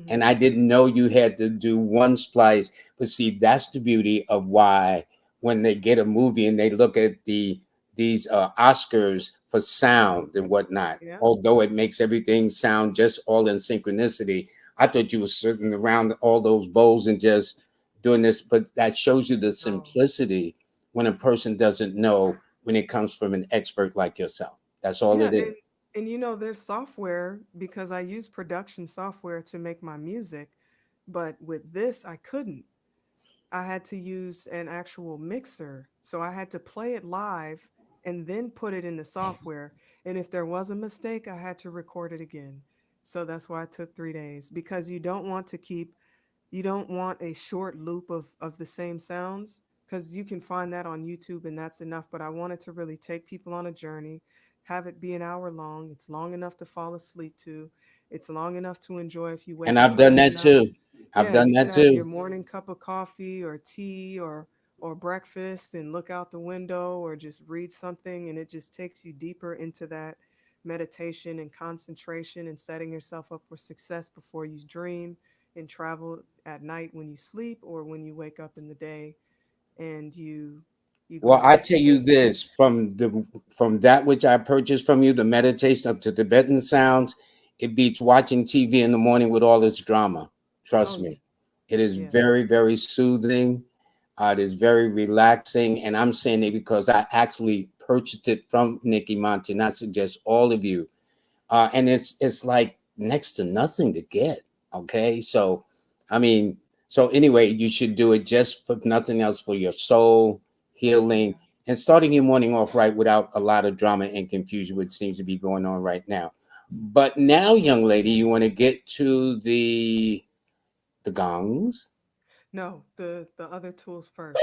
and Mhm. I didn't know you had to do one splice. But see, that's the beauty of why when they get a movie and they look at these Oscars for Mhm. sound and whatnot, Yeah. although it makes everything sound just all in synchronicity. I thought you were sitting around all those bowls and just doing this, but that shows you the No. simplicity when a person doesn't know. when it comes from an expert like yourself. That's all Yeah, it is. and there's software because I use production software to make my music, but with this I couldn't. I had to use an actual mixer. So I had to play it live and then put it in the software. And if there was a mistake, I had to record it again. So that's why it took 3 days because you don't want a short loop of the same sounds because you can find that on YouTube and that's enough. But I wanted to really take people on a journey, have it be an hour long. It's long enough to fall asleep to. It's long enough to enjoy if you And wake up I've done early that enough. too. I've Yeah, done you can that have your too. morning cup of coffee or tea or breakfast and look out the window or just read something and it just takes you deeper into that meditation and concentration and setting yourself up for success before you dream and travel at night when you sleep or when you wake up in the day and you go Well, to I bed tell you peaceful. this, from that which I purchased from you, the meditation up to Tibetan sounds, it beats watching TV in the morning with all its drama. Oh Trust yeah. me. It is Yeah. very, very soothing. It is very relaxing. And I'm saying it because I actually purchased it from Nicki, Monty, and I suggest all of you and it's like next to nothing to get. Okay, so I mean, so anyway, you should do it just for nothing else for your soul healing Yeah. and starting your morning off right without a lot of drama and confusion, which seems to be going on right now. But now, young lady, you want to get to the gongs. No, the other tools first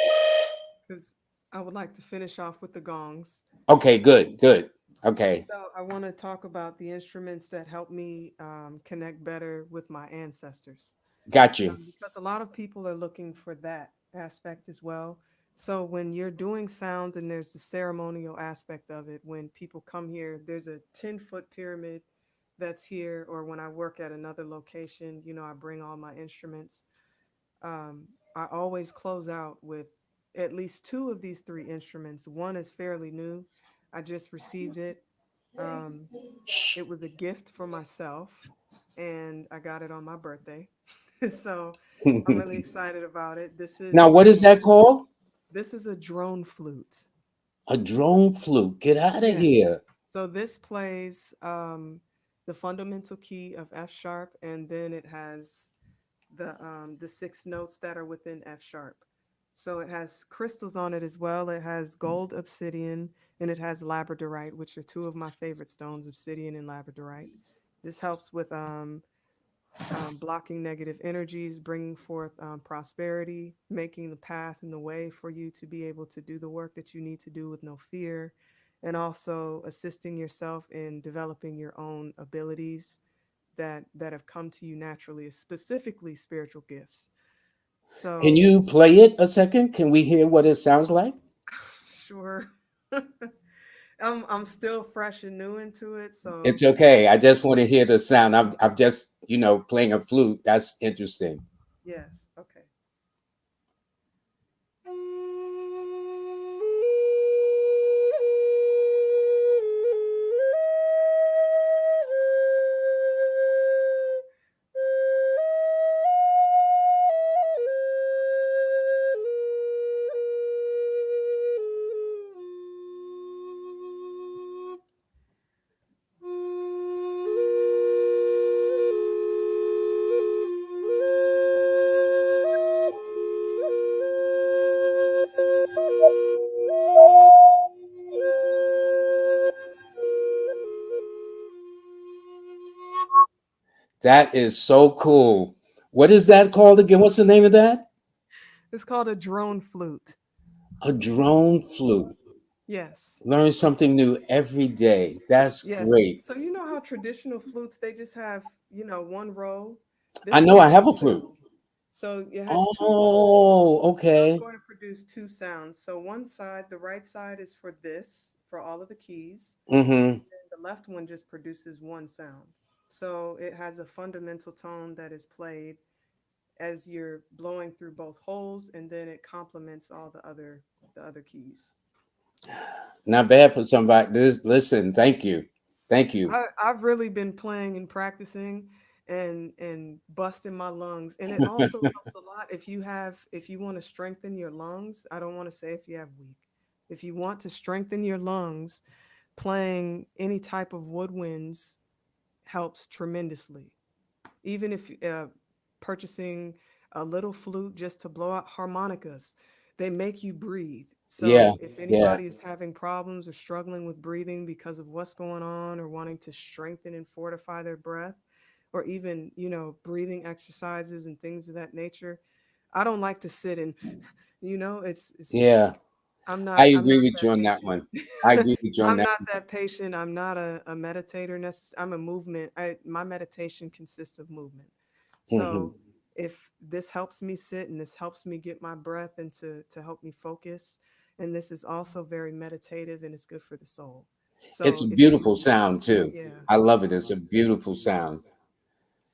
cuz I would like to finish off with the gongs. Okay, So good, good. Okay, So I want to talk about the instruments that help me connect better with my ancestors, got you. because a lot of people are looking for that aspect as well. So when you're doing sound and there's the ceremonial aspect of it, when people come here, there's a 10-foot pyramid that's here, or when I work at another location, I bring all my instruments. I always close out with at least two of these three instruments. One is fairly new. I just received it. Um, it was a gift for myself, and I got it on my birthday. So I'm really excited about it. Now, what is that called? This is a drone flute. A drone flute. Get out of Yeah. here. So this plays the fundamental key of F sharp, and then it has the six notes that are within F sharp. So it has crystals on it as well. It has gold obsidian and it has labradorite, which are two of my favorite stones, obsidian and labradorite. This helps with blocking negative energies, bringing forth prosperity, making the path and the way for you to be able to do the work that you need to do with no fear, and also assisting yourself in developing your own abilities that have come to you naturally, specifically spiritual gifts. Can So, you play it a second? Can we hear what it sounds like? sure. I'm still fresh and new into it, so It's okay. I just want to hear the sound. I'm just, playing a flute. That's interesting. yes, okay. That is so cool. What is that called again? What's the name of that? It's called a drone flute. A drone flute. Yes. Learn something new every day. That's Yes. great. So you know how traditional flutes they just have, one row. I This one know I has have a two. flute. So it has two holes. Oh, So it's okay. going to produce two sounds. So one side, the right side is for this, for all of the keys, Mm-hmm. and the left one just produces one sound. So it has a fundamental tone that is played as you're blowing through both holes, and then it complements all the other keys. Not bad for somebody. Listen, thank you. Thank you. I've really been playing and practicing and busting my lungs. And it also helps a lot if you want to strengthen your lungs. I don't want to say if you have weak. If you want to strengthen your lungs, playing any type of woodwinds helps tremendously. Even if purchasing a little flute just to blow out harmonicas, they make you breathe. Yeah. So if Yeah. anybody is having problems or struggling with breathing because of what's going on, or wanting to strengthen and fortify their breath, or even, breathing exercises and things of that nature, I don't like to sit and, it's Yeah. I I'm agree not with you that on that patient. one. I agree with you on I'm that. not that patient. I'm not a meditator. I'm a movement. My meditation consists of movement. Hmm. So if this helps me sit and this helps me get my breath and to help me focus, and this is also very meditative and it's good for the soul. It's So a if you beautiful use sound those, too. yeah, I love it. I It's a love it. beautiful sound.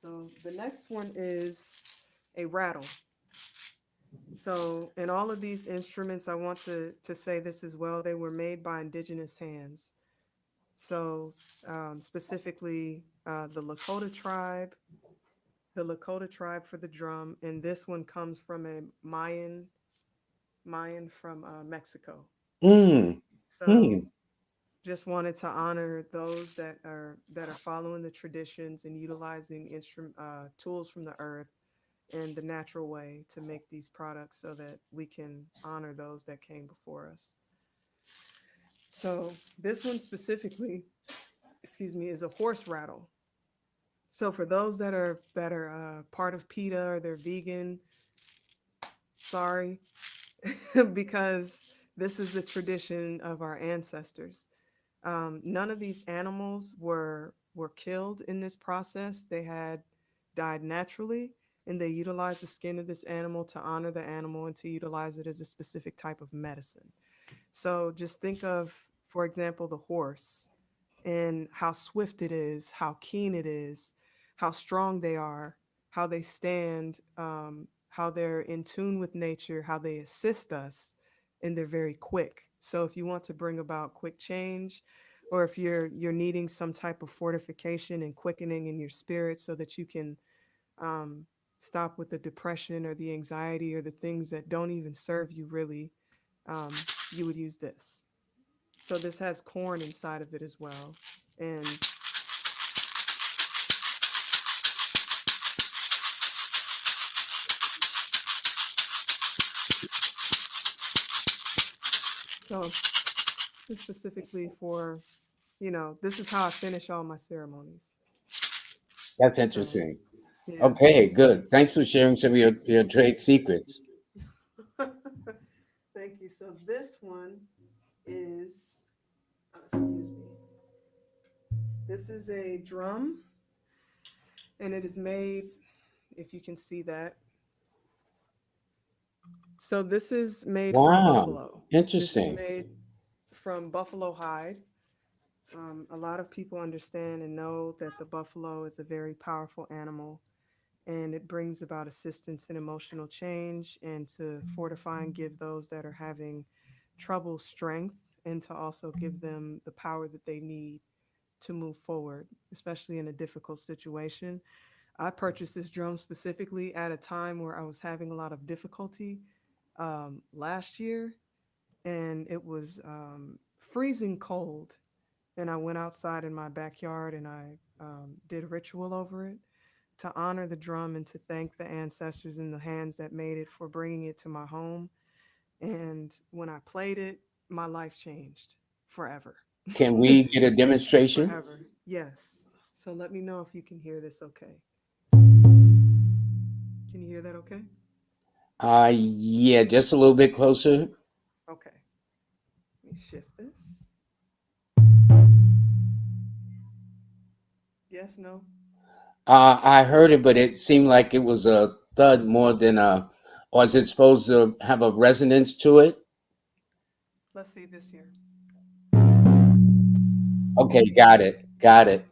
So the next one is a rattle. So in all of these instruments, I want to say this as well. They were made by indigenous hands. So specifically, the Lakota tribe for the drum, and this one comes from a Mayan from Mexico. Mm. So Mm. just wanted to honor those that are following the traditions and utilizing instrument tools from the earth and the natural way to make these products, so that we can honor those that came before us. So this one specifically, excuse me, is a horse rattle. So for those that are part of PETA or they're vegan, sorry, because this is the tradition of our ancestors. None of these animals were killed in this process. They had died naturally, and they utilized the skin of this animal to honor the animal and to utilize it as a specific type of medicine. So just think of, for example, the horse and how swift it is, how keen it is, how strong they are, how they stand, how they're in tune with nature, how they assist us, and they're very quick. So if you want to bring about quick change, or if you're needing some type of fortification and quickening in your spirit, so that you can um, stop with the depression or the anxiety or the things that don't even serve you really, um, you would use this. So this has corn inside of it as well. And so this specifically for, this is how I finish all my ceremonies. That's So interesting. yeah. Okay, good. Thanks for sharing some of your trade secrets. Thank you. So this one is, excuse me, this is a drum, and it is made, if you can see that. So this is made from Wow. buffalo. This is Interesting. made from buffalo hide. A lot of people understand and know that the buffalo is a very powerful animal, and it brings about assistance in emotional change and to fortify and give those that are having trouble strength, and to also give them the power that they need to move forward, especially in a difficult situation. I purchased this drum specifically at a time where I was having a lot of difficulty last year, and it was freezing cold. And I went outside in my backyard and I did ritual over it to honor the drum and to thank the ancestors and the hands that made it for bringing it to my home. And when I played it, my life changed forever. Can we get a demonstration? Forever. Yes. So let me know if you can hear this okay. Can you hear that okay? Yeah, just a little bit closer. Okay. Let me shift this. Yes, no. I heard it, but it seemed like it was a thud more than a, or is it supposed to have a resonance to it? Let's see this here. Okay, got it. Got it.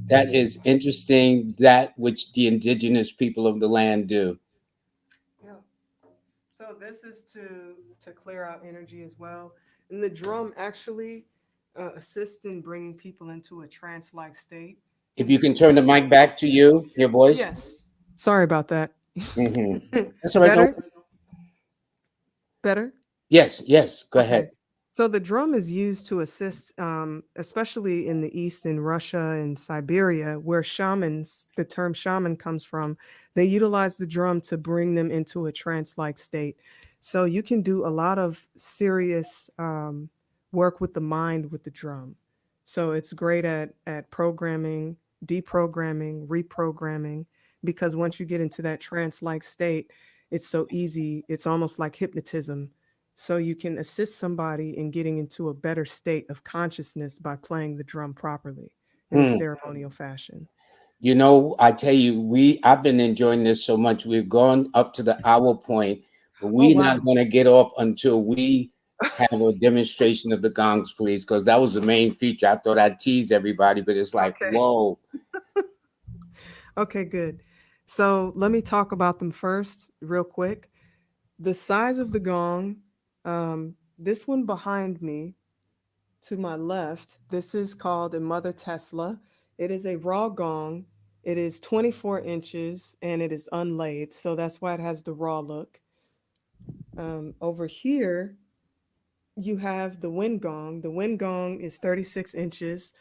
That is interesting. That which the indigenous people of the land do. Yeah. So this is to clear out energy as well, and the drum actually assists in bringing people into a trance-like state. If And you the can turn the mic back to you, your voice. yes, sorry about that. Hmm. That's all right. Don't. Better, better. Yes, yes. Go ahead. Okay. So the drum is used to assist, especially in the East, in Russia and Siberia, where shamans, the term shaman comes from. They utilize the drum to bring them into a trance like state. So you can do a lot of serious work with the mind with the drum. So it's great at programming, deprogramming, reprogramming, because once you get into that trance like state, it's so easy. It's almost like hypnotism, so you can assist somebody in getting into a better state of consciousness by playing the drum properly in a Hmm. ceremonial fashion. You know, I tell you, I've been enjoying this so much. We've gone up to the hour point, but Oh we're not wow. going to get off until we have a demonstration of the gongs, please, because that was the main feature. I thought I'd tease everybody, but it's like, Okay. whoa. Okay, good. So let me talk about them first, real quick. The size of the gong, this one behind me to my left, this is called a Mother Tesla. It is a raw gong. It is 24 inches and it is unlaid. So that's why it has the raw look. Over here, you have the wind gong. The wind gong is 36 inches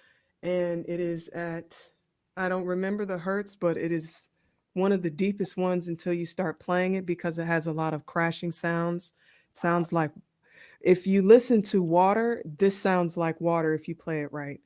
and it is at, I don't remember the hertz, but it is one of the deepest ones until you start playing it because it has a lot of crashing sounds. It sounds like, if you listen to water, this sounds like water if you play it right.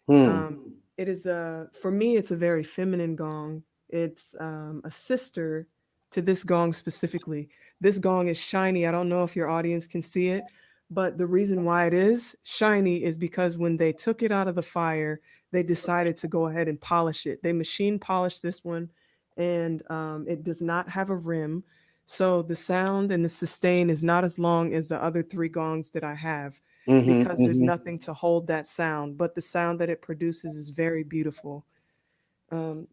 Hmm. It is for me, it's a very feminine gong. It's a sister to this gong specifically. This gong is shiny. I don't know if your audience can see it, but the reason why it is shiny is because when they took it out of the fire, they decided to go ahead and polish it. They machine polished this one, and it does not have a rim. So the sound and the sustain is not as long as the other three gongs that I have Mm-hmm, because there's mm-hmm. nothing to hold that sound, but the sound that it produces is very beautiful.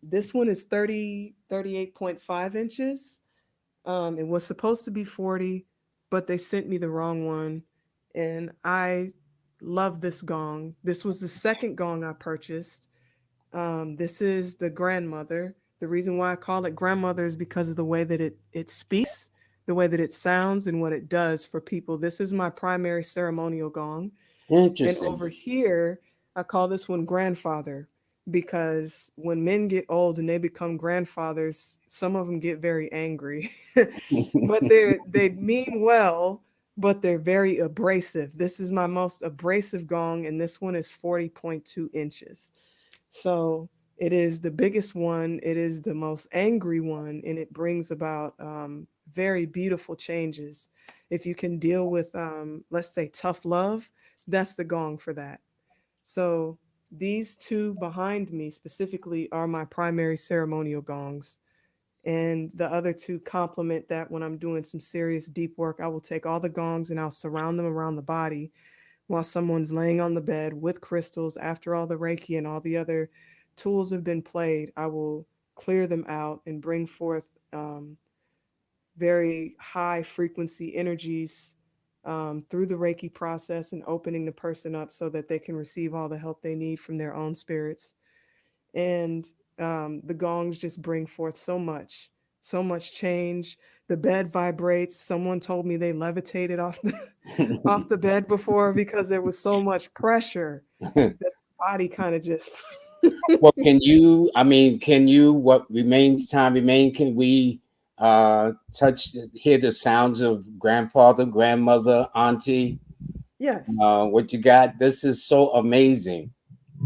This one is 38.5 inches. It was supposed to be 40, but they sent me the wrong one. And I love this gong. This was the second gong I purchased. This is the grandmother. The reason why I call it grandmother is because of the way that it speaks, the way that it sounds, and what it does for people. This is my primary ceremonial gong. And Interesting. over here, I call this one grandfather because when men get old and they become grandfathers, some of them get very angry. But they mean well, but they're very abrasive. This is my most abrasive gong, and this one is 40.2 inches. So it is the biggest one. It is the most angry one, and it brings about very beautiful changes. If you can deal with, let's say, tough love, that's the gong for that. So these two behind me specifically are my primary ceremonial gongs. And the other two complement that when I'm doing some serious deep work. I will take all the gongs and I'll surround them around the body while someone's laying on the bed with crystals. After all the Reiki and all the other tools have been played, I will clear them out and bring forth very high frequency energies through the Reiki process and opening the person up so that they can receive all the help they need from their own spirits. And the gongs just bring forth so much change. The bed vibrates. Someone told me they levitated off the off the bed before because there was so much pressure that the body kind of just Well, can you, I mean, can you, what remains time remain, can we touch, hear the sounds of grandfather, grandmother, auntie? yes. What you got? This is so amazing.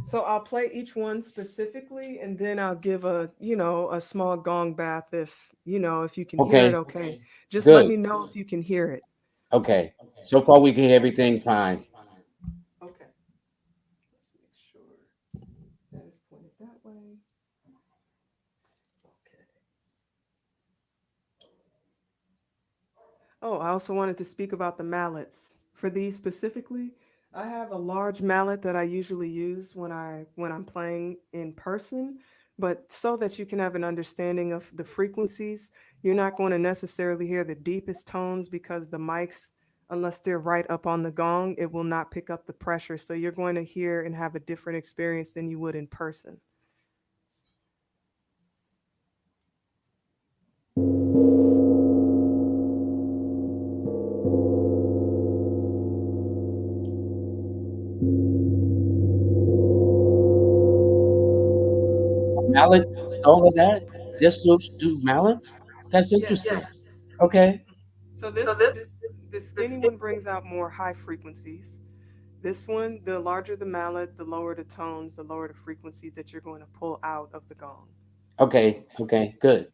So I'll play each one specifically and then I'll give a, a small gong bath if you can hear it Okay, okay. Just let good. me know if you can hear it. Okay. So far, we can hear everything fine. Okay. Let's make sure that is pointed that way. Okay. Oh, I also wanted to speak about the mallets. For these specifically, I have a large mallet that I usually use when I'm playing in person, but so that you can have an understanding of the frequencies, you're not going to necessarily hear the deepest tones because the mics, unless they're right up on the gong, it will not pick up the pressure. So you're going to hear and have a different experience than you would in person. Mallet, all of that, just those two mallets. That's interesting. Yes. Okay, So this skinny one brings out more high frequencies. This one, the larger the mallet, the lower the tones, the lower the frequencies that you're going to pull out of the gong. okay, okay, good.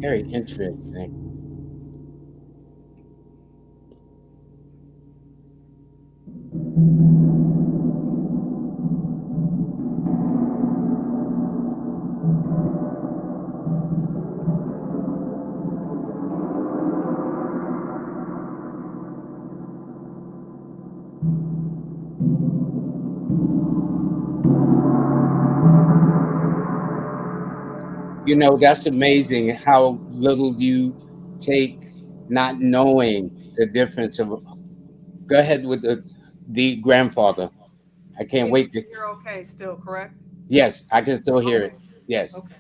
Very interesting. You know, that's amazing how little you take not knowing the difference of. Go ahead with the grandfather. I can't And you wait to. can hear okay still, correct? Yes, I can still hear it. Okay. Yes. Okay.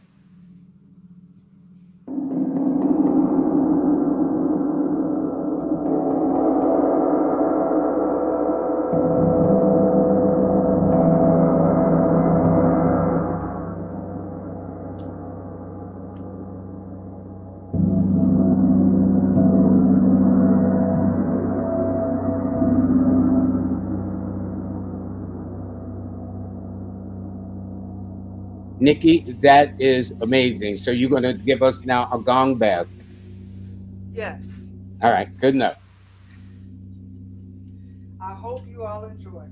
Nikki, that is amazing. So you're going to give us now a gong bath. Yes. All right, good enough. I hope you all enjoy.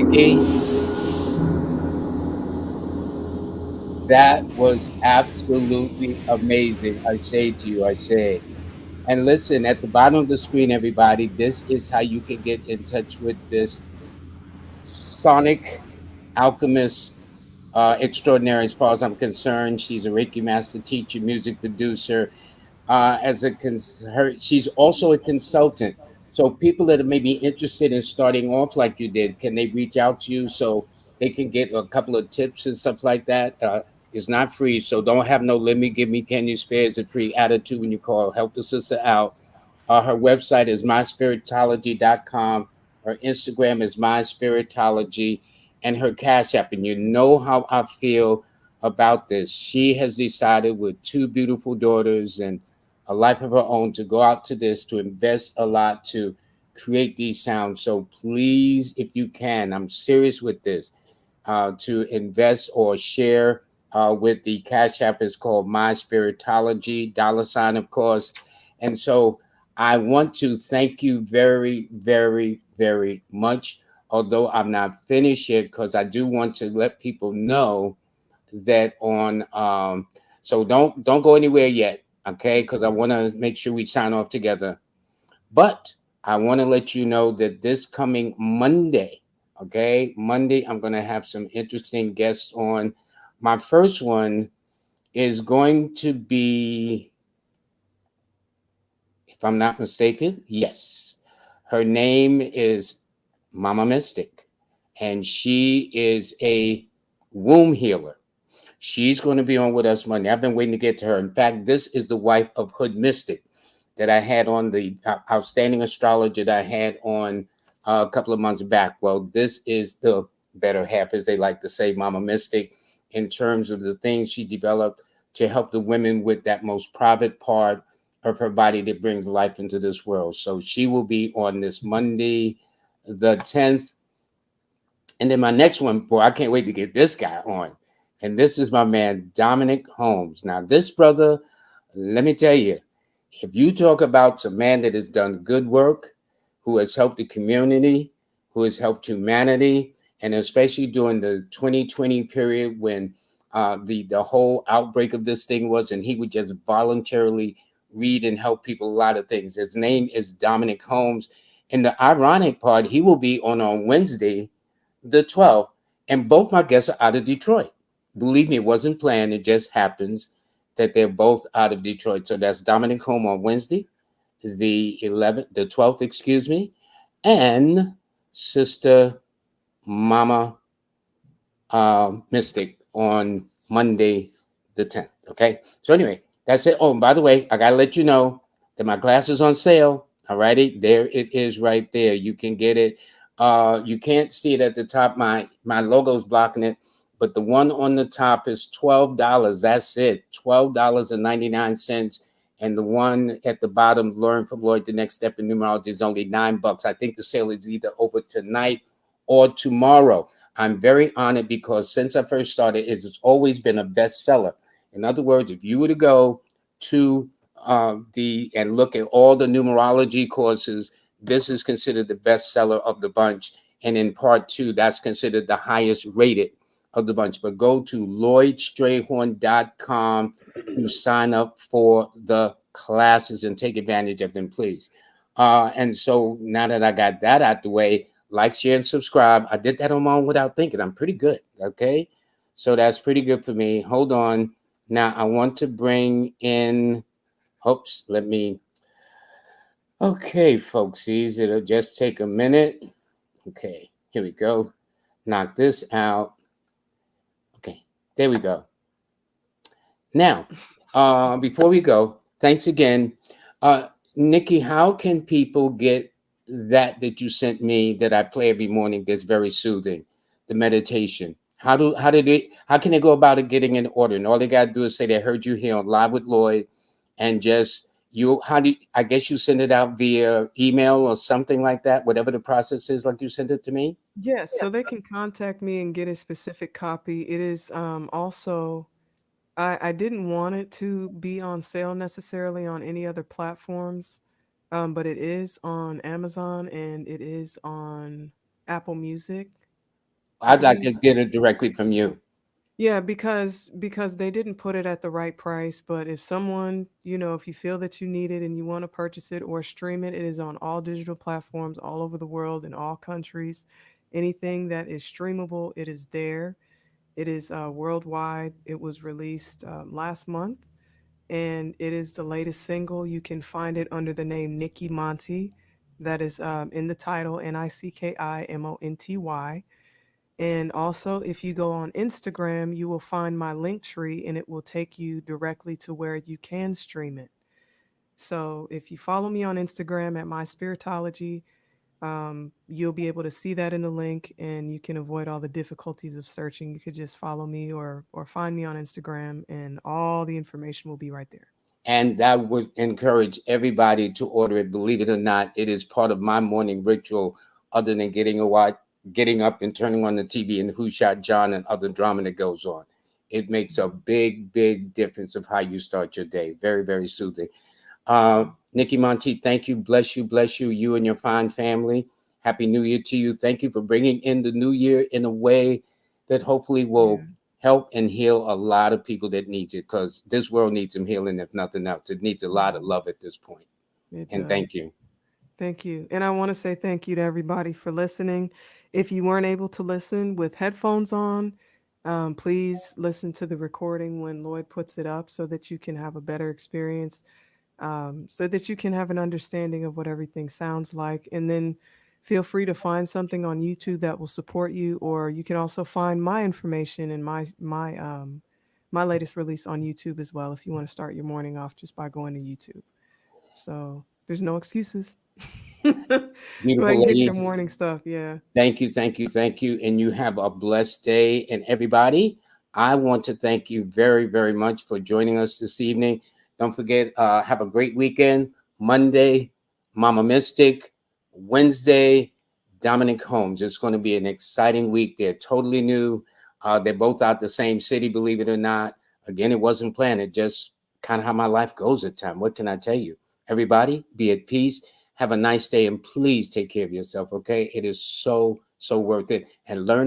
Nikki, that was absolutely amazing. I say to you, I say. And listen, at the bottom of the screen, everybody, this is how you can get in touch with this Sonic Alchemist extraordinary as far as I'm concerned. She's a Reiki master teacher, music producer. She's also a consultant. So people that are maybe interested in starting off like you did, can they reach out to you so they can get a couple of tips and stuff like that? It's not free, so don't have no limit. Give me, can you spare? It's a free attitude when you call. Help the sister out. Her website is myspiritology.com. Her Instagram is myspiritology, and her Cash App. And you know how I feel about this. She has decided with two beautiful daughters and a life of her own to go out to this, to invest a lot to create these sounds. So please, if you can, I'm serious with this, to invest or share with the Cash App is called My Spiritology, dollar sign, of course. And so I want to thank you very, very, very much. Although I'm not finished yet, because I do want to let people know that on. So don't go anywhere yet, okay? Because I want to make sure we sign off together. But I want to let you know that this coming Monday, okay, Monday, I'm going to have some interesting guests on. My first one is going to be, if I'm not mistaken, yes. Her name is Mama Mystic, and she is a womb healer. She's going to be on with us Monday. I've been waiting to get to her. In fact, this is the wife of Hood Mystic that I had on, the outstanding astrologer that I had on a couple of months back. Well, this is the better half, as they like to say, Mama Mystic, in terms of the things she developed to help the women with that most private part of her body that brings life into this world. So she will be on this Monday, the 10th. And then my next one, boy, I can't wait to get this guy on. And this is my man, Dominic Holmes. Now, this brother, let me tell you, if you talk about a man that has done good work, who has helped the community, who has helped humanity, and especially during the 2020 period when the whole outbreak of this thing was, and he would just voluntarily read and help people a lot of things. His name is Dominic Holmes. And the ironic part, he will be on Wednesday, the 12th, and both my guests are out of Detroit. Believe me, it wasn't planned. It just happens that they're both out of Detroit. So that's Dominic Home on Wednesday, the 12th, excuse me, and Sister Mama Mystic on Monday, the 10th. Okay. So anyway, that's it. Oh, and by the way, I gotta let you know that my glass is on sale. All righty, there it is, right there. You can get it. You can't see it at the top. My logo's blocking it, but the one on the top is $12. That's it, $12.99. And the one at the bottom, Learn from Lloyd, the next step in numerology, is only $9. I think the sale is either over tonight or tomorrow. I'm very honored because since I first started, it's always been a bestseller. In other words, if you were to go to the and look at all the numerology courses, this is considered the bestseller of the bunch. And in part two, that's considered the highest rated of the bunch. But go to lloydstrayhorn.com to sign up for the classes and take advantage of them, please. And so now that I got that out the way, like, share, and subscribe. I did that on my own without thinking. I'm pretty good. Okay. So that's pretty good for me. Hold on. Now I want to bring in, oops, let me, okay, folksies. It'll just take a minute. Okay. Here we go. Knock this out. Okay. There we go. Now, before we go, thanks again. Nikki, how can people get that you sent me that I play every morning that's very soothing, the meditation? How can they go about it getting in order? And all they gotta do is say they heard you here on Live with Lloyd, and just you how do you, I guess you send it out via email or something like that, whatever the process is, like you sent it to me? Yes, so they can contact me and get a specific copy. It is also I didn't want it to be on sale necessarily on any other platforms, but it is on Amazon and it is on Apple Music. I I'd like to believe, get it directly from you. yeah, because they didn't put it at the right price. But if someone, if you feel that you need it and you want to purchase it or stream it, it is on all digital platforms all over the world in all countries. Anything that is streamable, it is there. It is worldwide. It was released last month, and it is the latest single. You can find it under the name Nicki Monty. That is in the title, Nickimonty. And also, if you go on Instagram, you will find my link tree and it will take you directly to where you can stream it. So if you follow me on Instagram at my spiritology, you'll be able to see that in the link and you can avoid all the difficulties of searching. You could just follow me or find me on Instagram and all the information will be right there. And that would encourage everybody to order it. Believe it or not, it is part of my morning ritual, other than getting up and turning on the TV and Who Shot John and other drama that goes on. It makes a big, big difference of how you start your day. Very, very soothing. Nicki Monty, thank you. Bless you, you and your fine family. Happy New Year to you. Thank you for bringing in the new year in a way that hopefully will Yeah. help and heal a lot of people that needs it, because this world needs some healing, if nothing else. It needs a lot of Mhm. love at this point. It And thank does. you. Thank you. And I want to say thank you to everybody for listening. If you weren't able to listen with headphones on, please listen to the recording when Lloyd puts it up so that you can have a better experience, so that you can have an understanding of what everything sounds like. And then feel free to find something on YouTube that will support you, or you can also find my information and my latest release on YouTube as well if you want to start your morning off just by going to YouTube. So there's no excuses. Go ahead Beautiful and get your lady. morning stuff. Yeah. Thank you, thank you, thank you. And you have a blessed day. And everybody, I want to thank you very, very much for joining us this evening. Don't forget, have a great weekend. Monday, Mama Mystic. Wednesday, Dominic Holmes. It's going to be an exciting week. They're totally new. They're both out the same city, believe it or not. Again, it wasn't planned. It just kind of how my life goes at times. What can I tell you? Everybody, be at peace. Have a nice day and please take care of yourself, okay? It is so, so worth it. And learn